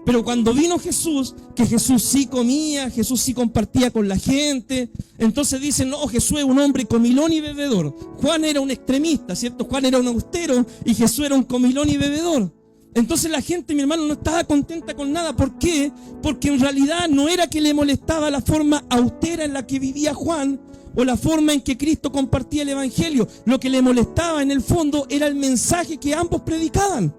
Pero cuando vino Jesús, que Jesús sí comía, Jesús sí compartía con la gente, entonces dicen: no, Jesús es un hombre comilón y bebedor. Juan era un extremista, ¿cierto? Juan era un austero y Jesús era un comilón y bebedor. Entonces la gente, mi hermano, no estaba contenta con nada. ¿Por qué? Porque en realidad no era que le molestaba la forma austera en la que vivía Juan o la forma en que Cristo compartía el evangelio. Lo que le molestaba en el fondo era el mensaje que ambos predicaban.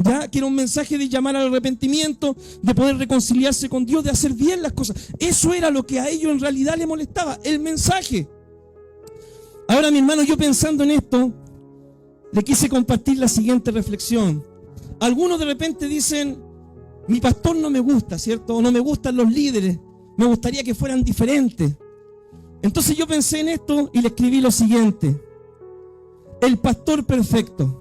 ¿Ya? Que era un mensaje de llamar al arrepentimiento, de poder reconciliarse con Dios, de hacer bien las cosas. Eso era lo que a ellos en realidad les molestaba, el mensaje. Ahora, mi hermano, yo pensando en esto, le quise compartir la siguiente reflexión. Algunos de repente dicen: mi pastor no me gusta, ¿cierto? O no me gustan los líderes, me gustaría que fueran diferentes. Entonces yo pensé en esto y le escribí lo siguiente: el pastor perfecto.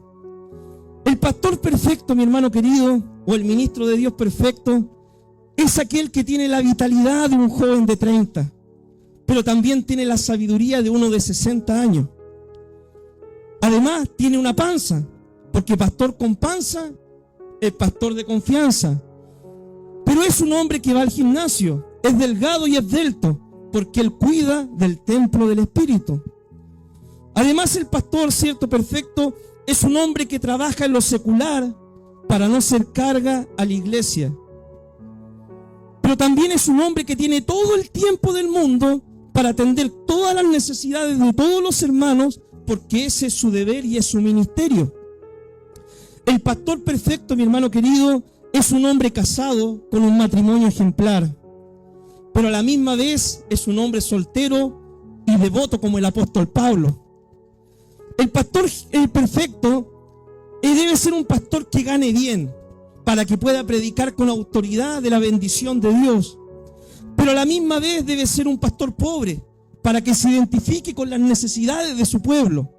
El pastor perfecto, mi hermano querido, o el ministro de Dios perfecto, es aquel que tiene la vitalidad de un joven de 30, pero también tiene la sabiduría de uno de 60 años. Además, tiene una panza, porque pastor con panza es pastor de confianza. Pero es un hombre que va al gimnasio, es delgado y esbelto, porque él cuida del templo del Espíritu. Además, el pastor, cierto, perfecto, es un hombre que trabaja en lo secular para no ser carga a la iglesia. Pero también es un hombre que tiene todo el tiempo del mundo para atender todas las necesidades de todos los hermanos, porque ese es su deber y es su ministerio. El pastor perfecto, mi hermano querido, es un hombre casado con un matrimonio ejemplar, pero a la misma vez es un hombre soltero y devoto como el apóstol Pablo. El pastor perfecto debe ser un pastor que gane bien, para que pueda predicar con autoridad de la bendición de Dios. Pero a la misma vez debe ser un pastor pobre, para que se identifique con las necesidades de su pueblo.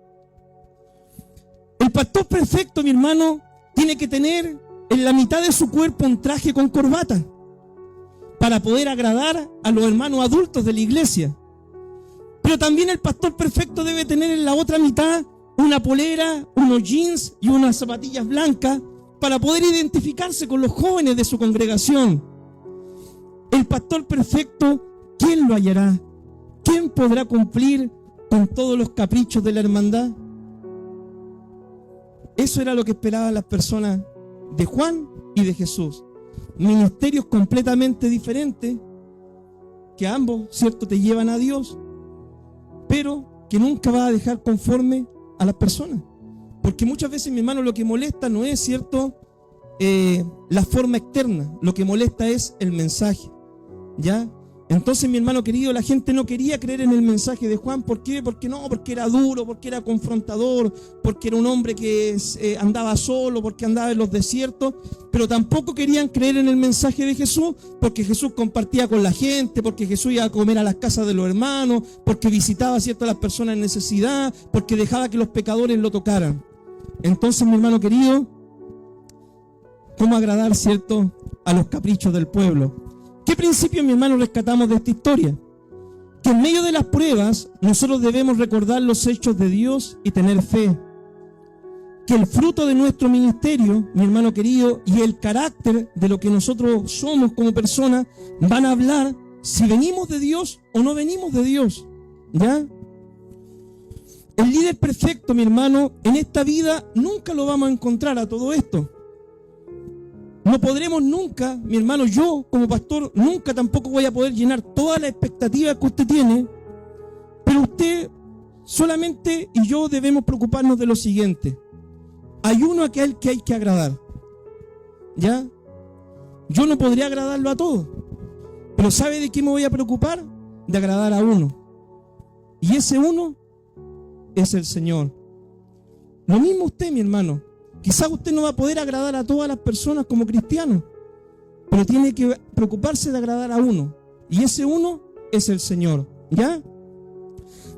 El pastor perfecto, mi hermano, tiene que tener en la mitad de su cuerpo un traje con corbata, para poder agradar a los hermanos adultos de la iglesia. Pero también el pastor perfecto debe tener en la otra mitad una polera, unos jeans y unas zapatillas blancas, para poder identificarse con los jóvenes de su congregación. El pastor perfecto, ¿quién lo hallará? ¿Quién podrá cumplir con todos los caprichos de la hermandad? Eso era lo que esperaban las personas de Juan y de Jesús. Ministerios completamente diferentes, que ambos, ¿cierto?, te llevan a Dios, pero que nunca va a dejar conforme a las personas. Porque muchas veces, mi hermano, lo que molesta no es, ¿cierto?, la forma externa. Lo que molesta es el mensaje, ¿ya? Entonces, mi hermano querido, la gente no quería creer en el mensaje de Juan. ¿Por qué? Porque era duro, porque era confrontador, porque era un hombre que andaba solo, porque andaba en los desiertos. Pero tampoco querían creer en el mensaje de Jesús, porque Jesús compartía con la gente, porque Jesús iba a comer a las casas de los hermanos, porque visitaba, ¿cierto?, a las personas en necesidad, porque dejaba que los pecadores lo tocaran. Entonces, mi hermano querido, ¿cómo agradar, ¿cierto?, a los caprichos del pueblo? ¿Qué principio, mi hermano, rescatamos de esta historia? Que en medio de las pruebas nosotros debemos recordar los hechos de Dios y tener fe. Que el fruto de nuestro ministerio, mi hermano querido, y el carácter de lo que nosotros somos como personas van a hablar si venimos de Dios o no venimos de Dios, ¿ya? El líder perfecto, mi hermano, en esta vida nunca lo vamos a encontrar a todo esto. No podremos nunca, mi hermano, yo como pastor, nunca tampoco voy a poder llenar todas las expectativas que usted tiene, pero usted solamente y yo debemos preocuparnos de lo siguiente. Hay uno a aquel que hay que agradar, ¿ya? Yo no podría agradarlo a todos, pero ¿sabe de qué me voy a preocupar? De agradar a uno. Y ese uno es el Señor. Lo mismo usted, mi hermano. Quizás usted no va a poder agradar a todas las personas como cristiano, pero tiene que preocuparse de agradar a uno. Y ese uno es el Señor, ¿ya?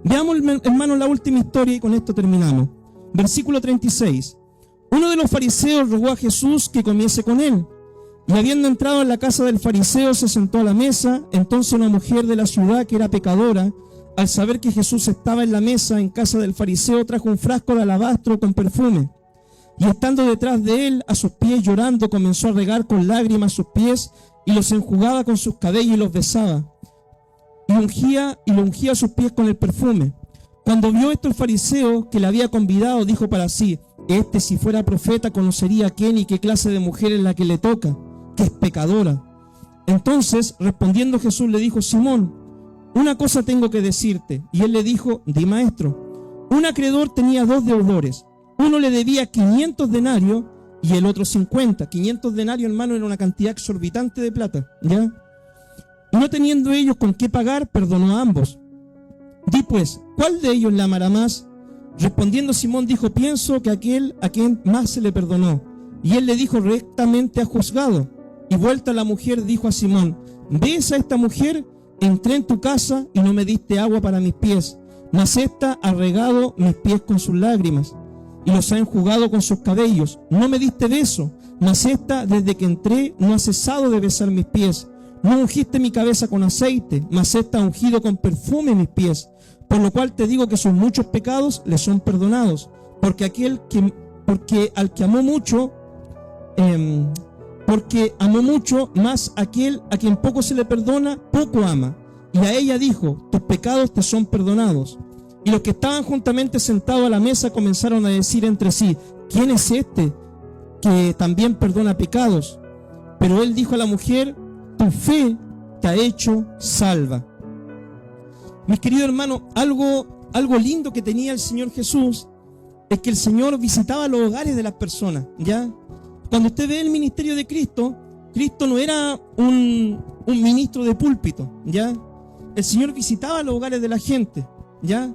Veamos, hermano, la última historia y con esto terminamos. Versículo 36. Uno de los fariseos rogó a Jesús que comiese con él. Y habiendo entrado en la casa del fariseo, se sentó a la mesa. Entonces una mujer de la ciudad, que era pecadora, al saber que Jesús estaba en la mesa en casa del fariseo, trajo un frasco de alabastro con perfume. Y estando detrás de él, a sus pies llorando, comenzó a regar con lágrimas sus pies, y los enjugaba con sus cabellos y los besaba. Y lo ungía sus pies con el perfume. Cuando vio esto el fariseo que le había convidado, dijo para sí: este, si fuera profeta, conocería quién y qué clase de mujer es la que le toca, que es pecadora. Entonces, respondiendo Jesús, le dijo: Simón, una cosa tengo que decirte. Y él le dijo: di, maestro. Un acreedor tenía 2 deudores. Uno le debía 500 denarios y el otro 50. 500 denarios, hermano, era una cantidad exorbitante de plata, ¿ya? Y no teniendo ellos con qué pagar, perdonó a ambos. Di pues, ¿cuál de ellos le amará más? Respondiendo Simón dijo: pienso que aquel a quien más se le perdonó. Y él le dijo: rectamente has juzgado. Y vuelta la mujer dijo a Simón: ¿ves a esta mujer? Entré en tu casa y no me diste agua para mis pies, mas ésta ha regado mis pies con sus lágrimas y los ha enjugado con sus cabellos. No me diste beso, mas ésta desde que entré no ha cesado de besar mis pies. No ungiste mi cabeza con aceite, mas ésta ha ungido con perfume mis pies. Por lo cual te digo que sus muchos pecados le son perdonados, porque al que amó mucho, más aquel a quien poco se le perdona, poco ama. Y a ella dijo: tus pecados te son perdonados. Y los que estaban juntamente sentados a la mesa comenzaron a decir entre sí: ¿quién es este que también perdona pecados? Pero él dijo a la mujer: tu fe te ha hecho salva. Mis queridos hermanos, algo lindo que tenía el Señor Jesús es que el Señor visitaba los hogares de las personas, ¿ya? Cuando usted ve el ministerio de Cristo, Cristo no era un ministro de púlpito, ¿ya? El Señor visitaba los hogares de la gente. ¿ya?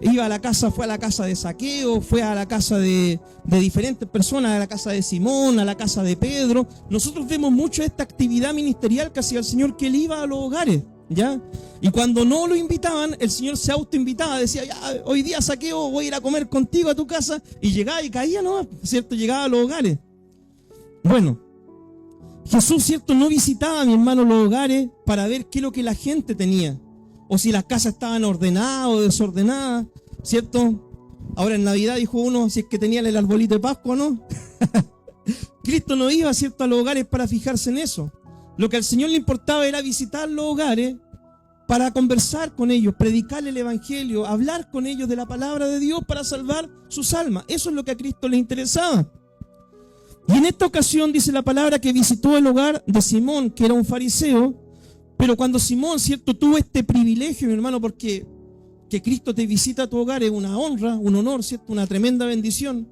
Fue a la casa de Zaqueo, fue a la casa de diferentes personas, a la casa de Simón, a la casa de Pedro. Nosotros vemos mucho esta actividad ministerial que hacía el Señor, que Él iba a los hogares, ¿ya? Y cuando no lo invitaban, el Señor se autoinvitaba, decía, ya, hoy día Zaqueo, voy a ir a comer contigo a tu casa, y llegaba y caía, ¿no? ¿Cierto? Llegaba a los hogares. Bueno, Jesús, ¿cierto? No visitaba, mi hermano, los hogares para ver qué es lo que la gente tenía, o si las casas estaban ordenadas o desordenadas, ¿cierto? Ahora en Navidad dijo uno, si es que tenían el arbolito de Pascua o no. Cristo no iba, ¿cierto?, a los hogares para fijarse en eso. Lo que al Señor le importaba era visitar los hogares para conversar con ellos, predicarle el evangelio, hablar con ellos de la palabra de Dios para salvar sus almas. Eso es lo que a Cristo le interesaba. Y en esta ocasión dice la palabra que visitó el hogar de Simón, que era un fariseo. Pero cuando Simón, ¿cierto?, tuvo este privilegio, mi hermano, porque que Cristo te visita a tu hogar es una honra, un honor, ¿cierto?, una tremenda bendición.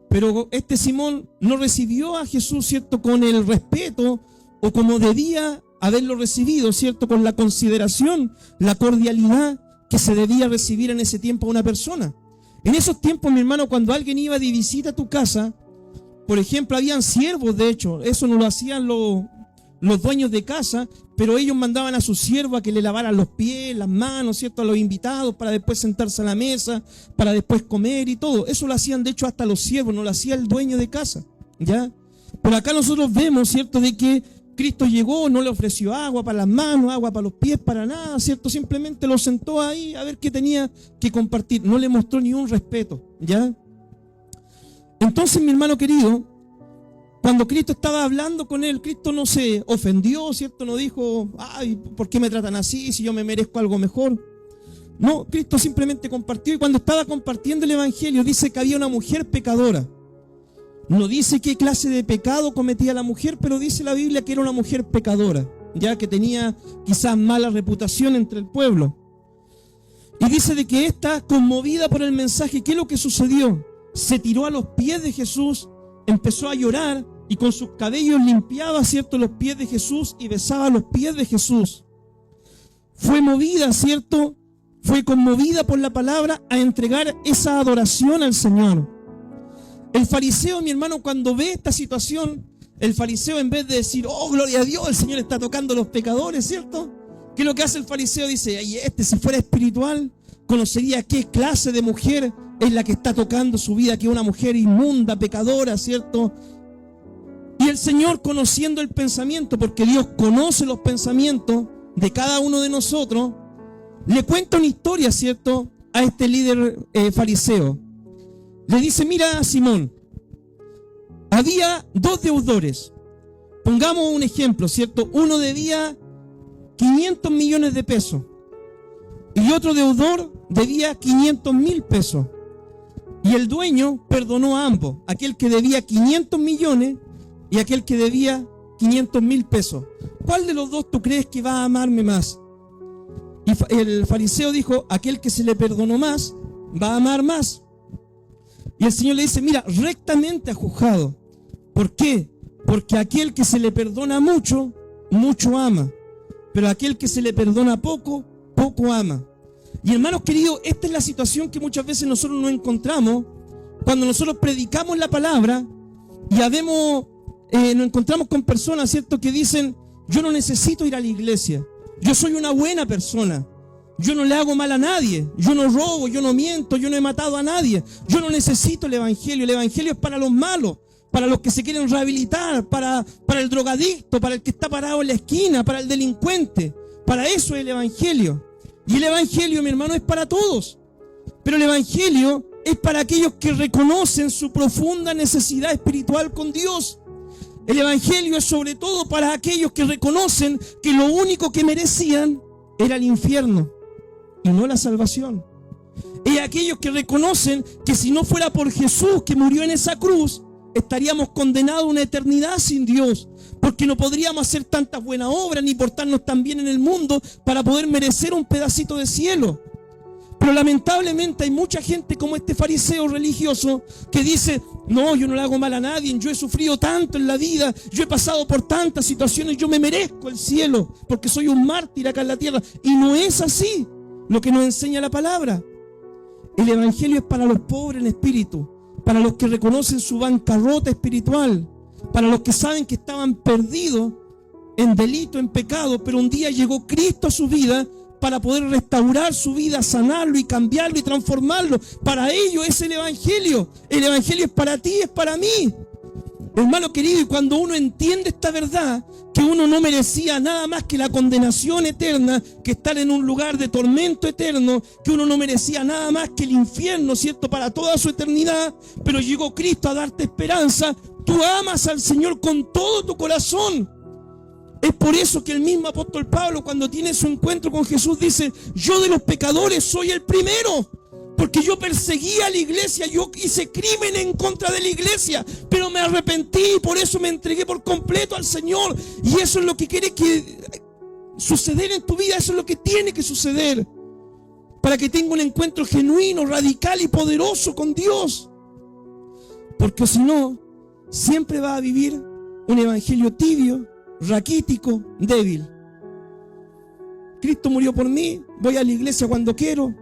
Pero este Simón no recibió a Jesús, ¿cierto?, con el respeto o como debía haberlo recibido, ¿cierto?, con la consideración, la cordialidad que se debía recibir en ese tiempo a una persona. En esos tiempos, mi hermano, cuando alguien iba de visita a tu casa, por ejemplo, habían siervos, de hecho, eso no lo hacían los dueños de casa, pero ellos mandaban a sus siervos a que le lavaran los pies, las manos, ¿cierto?, a los invitados, para después sentarse a la mesa, para después comer y todo. Eso lo hacían, de hecho, hasta los siervos, no lo hacía el dueño de casa, ¿ya? Pero acá nosotros vemos, ¿cierto?, de que Cristo llegó, no le ofreció agua para las manos, agua para los pies, para nada, ¿cierto? Simplemente lo sentó ahí a ver qué tenía que compartir. No le mostró ni un respeto, ¿ya? Entonces, mi hermano querido, cuando Cristo estaba hablando con él, Cristo no se ofendió, ¿cierto? No dijo, ay, ¿por qué me tratan así si yo me merezco algo mejor? No, Cristo simplemente compartió, y cuando estaba compartiendo el evangelio dice que había una mujer pecadora. No dice qué clase de pecado cometía la mujer, pero dice la Biblia que era una mujer pecadora, ya que tenía quizás mala reputación entre el pueblo. Y dice de que esta, conmovida por el mensaje, ¿qué es lo que sucedió? Se tiró a los pies de Jesús, empezó a llorar y con sus cabellos limpiaba, ¿cierto?, los pies de Jesús y besaba los pies de Jesús. Fue movida, ¿cierto? Fue conmovida por la palabra a entregar esa adoración al Señor. El fariseo, mi hermano, cuando ve esta situación, el fariseo, en vez de decir, oh, gloria a Dios, el Señor está tocando a los pecadores, ¿cierto? ¿Qué es lo que hace el fariseo? Dice, ay, si fuera espiritual, conocería qué clase de mujer es la que está tocando su vida, que es una mujer inmunda, pecadora, ¿cierto? Y el Señor, conociendo el pensamiento, porque Dios conoce los pensamientos de cada uno de nosotros, le cuenta una historia, ¿cierto?, a este líder fariseo. Le dice, mira, Simón, había dos deudores. Pongamos un ejemplo, ¿cierto? Uno debía 500 millones de pesos y otro deudor debía 500.000 pesos. Y el dueño perdonó a ambos, aquel que debía 500 millones y aquel que debía 500.000 pesos. ¿Cuál de los dos tú crees que va a amarme más? Y el fariseo dijo, aquel que se le perdonó más va a amar más. Y el Señor le dice, mira, rectamente has juzgado. ¿Por qué? Porque aquel que se le perdona mucho, mucho ama. Pero aquel que se le perdona poco, poco ama. Y hermanos queridos, esta es la situación que muchas veces nosotros nos encontramos cuando nosotros predicamos la palabra y nos encontramos con personas, ¿cierto?, que dicen, yo no necesito ir a la iglesia, yo soy una buena persona, yo no le hago mal a nadie, yo no robo, yo no miento, yo no he matado a nadie, yo no necesito el evangelio es para los malos, para los que se quieren rehabilitar, para el drogadicto, para el que está parado en la esquina, para el delincuente, para eso es el evangelio. Y el evangelio, mi hermano, es para todos, pero el evangelio es para aquellos que reconocen su profunda necesidad espiritual con Dios. El evangelio es sobre todo para aquellos que reconocen que lo único que merecían era el infierno y no la salvación. Es aquellos que reconocen que si no fuera por Jesús que murió en esa cruz, estaríamos condenados a una eternidad sin Dios, porque no podríamos hacer tantas buenas obras ni portarnos tan bien en el mundo para poder merecer un pedacito de cielo. Pero lamentablemente hay mucha gente como este fariseo religioso que dice, no, yo no le hago mal a nadie, yo he sufrido tanto en la vida, yo he pasado por tantas situaciones, yo me merezco el cielo porque soy un mártir acá en la tierra. Y no es así. lo que nos enseña la palabra. El evangelio es para los pobres en espíritu, para los que reconocen su bancarrota espiritual, para los que saben que estaban perdidos en delito, en pecado, pero un día llegó Cristo a su vida para poder restaurar su vida, sanarlo y cambiarlo y transformarlo. Para ello es el evangelio. El evangelio es para ti, es para mí. Hermano querido, y cuando uno entiende esta verdad, que uno no merecía nada más que la condenación eterna, que estar en un lugar de tormento eterno, que uno no merecía nada más que el infierno, ¿cierto?, para toda su eternidad, pero llegó Cristo a darte esperanza. Tú amas al Señor con todo tu corazón. Es por eso que el mismo apóstol Pablo, cuando tiene su encuentro con Jesús, dice: yo de los pecadores soy el primero, porque yo perseguía a la iglesia, yo hice crimen en contra de la iglesia, pero me arrepentí y por eso me entregué por completo al Señor. Y eso es lo que quiere que suceder en tu vida, eso es lo que tiene que suceder, para que tenga un encuentro genuino, radical y poderoso con Dios. Porque si no, siempre va a vivir un evangelio tibio, raquítico, débil. Cristo murió por mí, voy a la iglesia cuando quiero,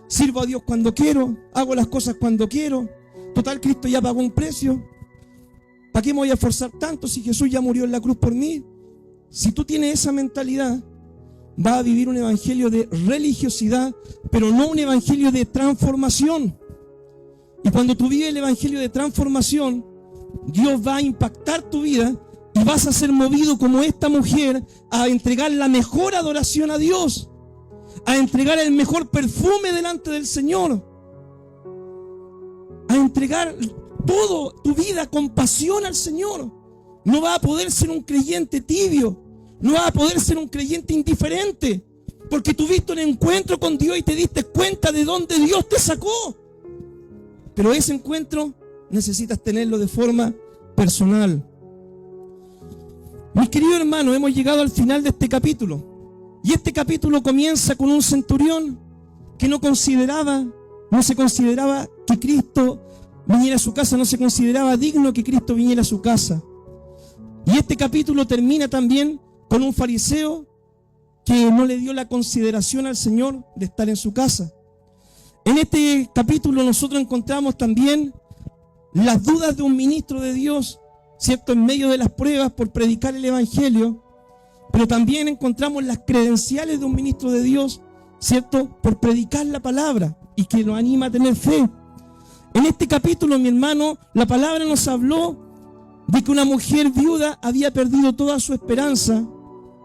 sirvo a Dios cuando quiero, hago las cosas cuando quiero. Total, Cristo ya pagó un precio. ¿Para qué me voy a esforzar tanto si Jesús ya murió en la cruz por mí? Si tú tienes esa mentalidad, vas a vivir un evangelio de religiosidad, pero no un evangelio de transformación. Y cuando tú vives el evangelio de transformación, Dios va a impactar tu vida y vas a ser movido como esta mujer a entregar la mejor adoración a Dios, a entregar el mejor perfume delante del Señor, a entregar todo tu vida con pasión al Señor. No vas a poder ser un creyente tibio, no vas a poder ser un creyente indiferente, porque tuviste un encuentro con Dios y te diste cuenta de dónde Dios te sacó. Pero ese encuentro necesitas tenerlo de forma personal. Mis queridos hermanos, hemos llegado al final de este capítulo. Y este capítulo comienza con un centurión que no se consideraba que Cristo viniera a su casa, no se consideraba digno que Cristo viniera a su casa. Y este capítulo termina también con un fariseo que no le dio la consideración al Señor de estar en su casa. En este capítulo nosotros encontramos también las dudas de un ministro de Dios, ¿cierto?, en medio de las pruebas por predicar el evangelio. Pero también encontramos las credenciales de un ministro de Dios, ¿cierto?, por predicar la palabra y que nos anima a tener fe. En este capítulo, mi hermano, la palabra nos habló de que una mujer viuda había perdido toda su esperanza,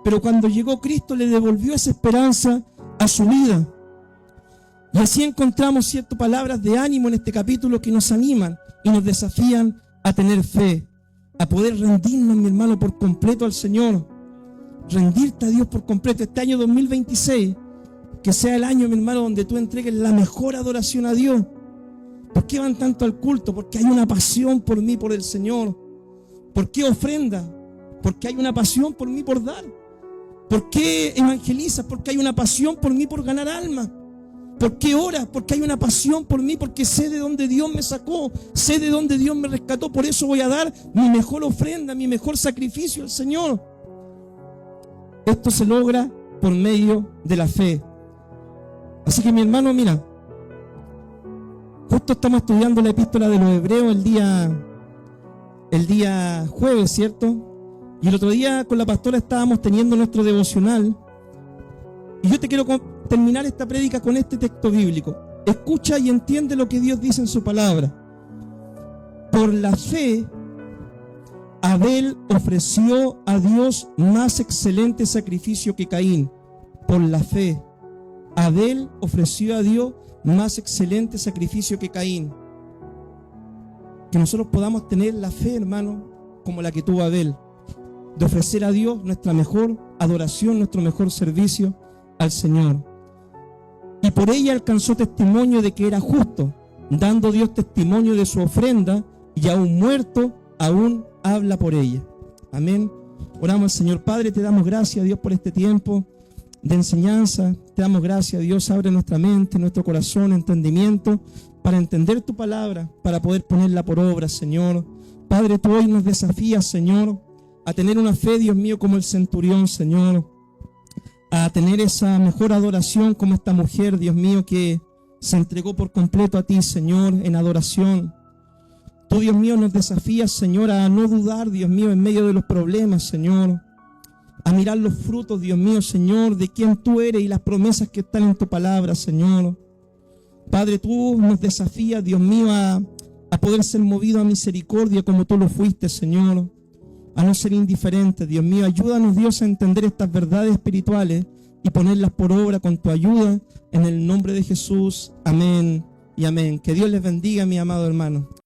pero cuando llegó Cristo le devolvió esa esperanza a su vida. Y así encontramos, ¿cierto?, palabras de ánimo en este capítulo que nos animan y nos desafían a tener fe, a poder rendirnos, mi hermano, por completo al Señor. Rendirte a Dios por completo. Este año 2026, que sea el año, mi hermano, donde tú entregues la mejor adoración a Dios. ¿Por qué van tanto al culto? Porque hay una pasión por mí, por el Señor. ¿Por qué ofrenda? Porque hay una pasión por mí por dar. ¿Por qué evangelizas? Porque hay una pasión por mí por ganar almas. ¿Por qué oras? Porque hay una pasión por mí, porque sé de dónde Dios me sacó, sé de dónde Dios me rescató. Por eso voy a dar mi mejor ofrenda, mi mejor sacrificio al Señor. Esto se logra por medio de la fe. Así que, mi hermano, mira, justo estamos estudiando la epístola de los Hebreos el día jueves, ¿cierto? Y el otro día con la pastora estábamos teniendo nuestro devocional. Y yo te quiero terminar esta prédica con este texto bíblico. Escucha y entiende lo que Dios dice en su palabra. Por la fe, Abel ofreció a Dios más excelente sacrificio que Caín. Por la fe, Abel ofreció a Dios más excelente sacrificio que Caín. Que nosotros podamos tener la fe, hermano, como la que tuvo Abel, de ofrecer a Dios nuestra mejor adoración, nuestro mejor servicio al Señor. Y por ella alcanzó testimonio de que era justo, dando Dios testimonio de su ofrenda, y aún muerto, aún habla por ella. Amén. Oramos al Señor. Padre, te damos gracias, Dios, por este tiempo de enseñanza. Te damos gracias, Dios. Abre nuestra mente, nuestro corazón, entendimiento, para entender tu palabra, para poder ponerla por obra, Señor. Padre, tú hoy nos desafías, Señor, a tener una fe, Dios mío, como el centurión, Señor, a tener esa mejor adoración como esta mujer, Dios mío, que se entregó por completo a ti, Señor, en adoración. Tú, Dios mío, nos desafías, Señor, a no dudar, Dios mío, en medio de los problemas, Señor, a mirar los frutos, Dios mío, Señor, de quién tú eres y las promesas que están en tu palabra, Señor. Padre, tú nos desafías, Dios mío, a poder ser movido a misericordia como tú lo fuiste, Señor, a no ser indiferentes, Dios mío. Ayúdanos, Dios, a entender estas verdades espirituales y ponerlas por obra con tu ayuda, en el nombre de Jesús. Amén y amén. Que Dios les bendiga, mi amado hermano.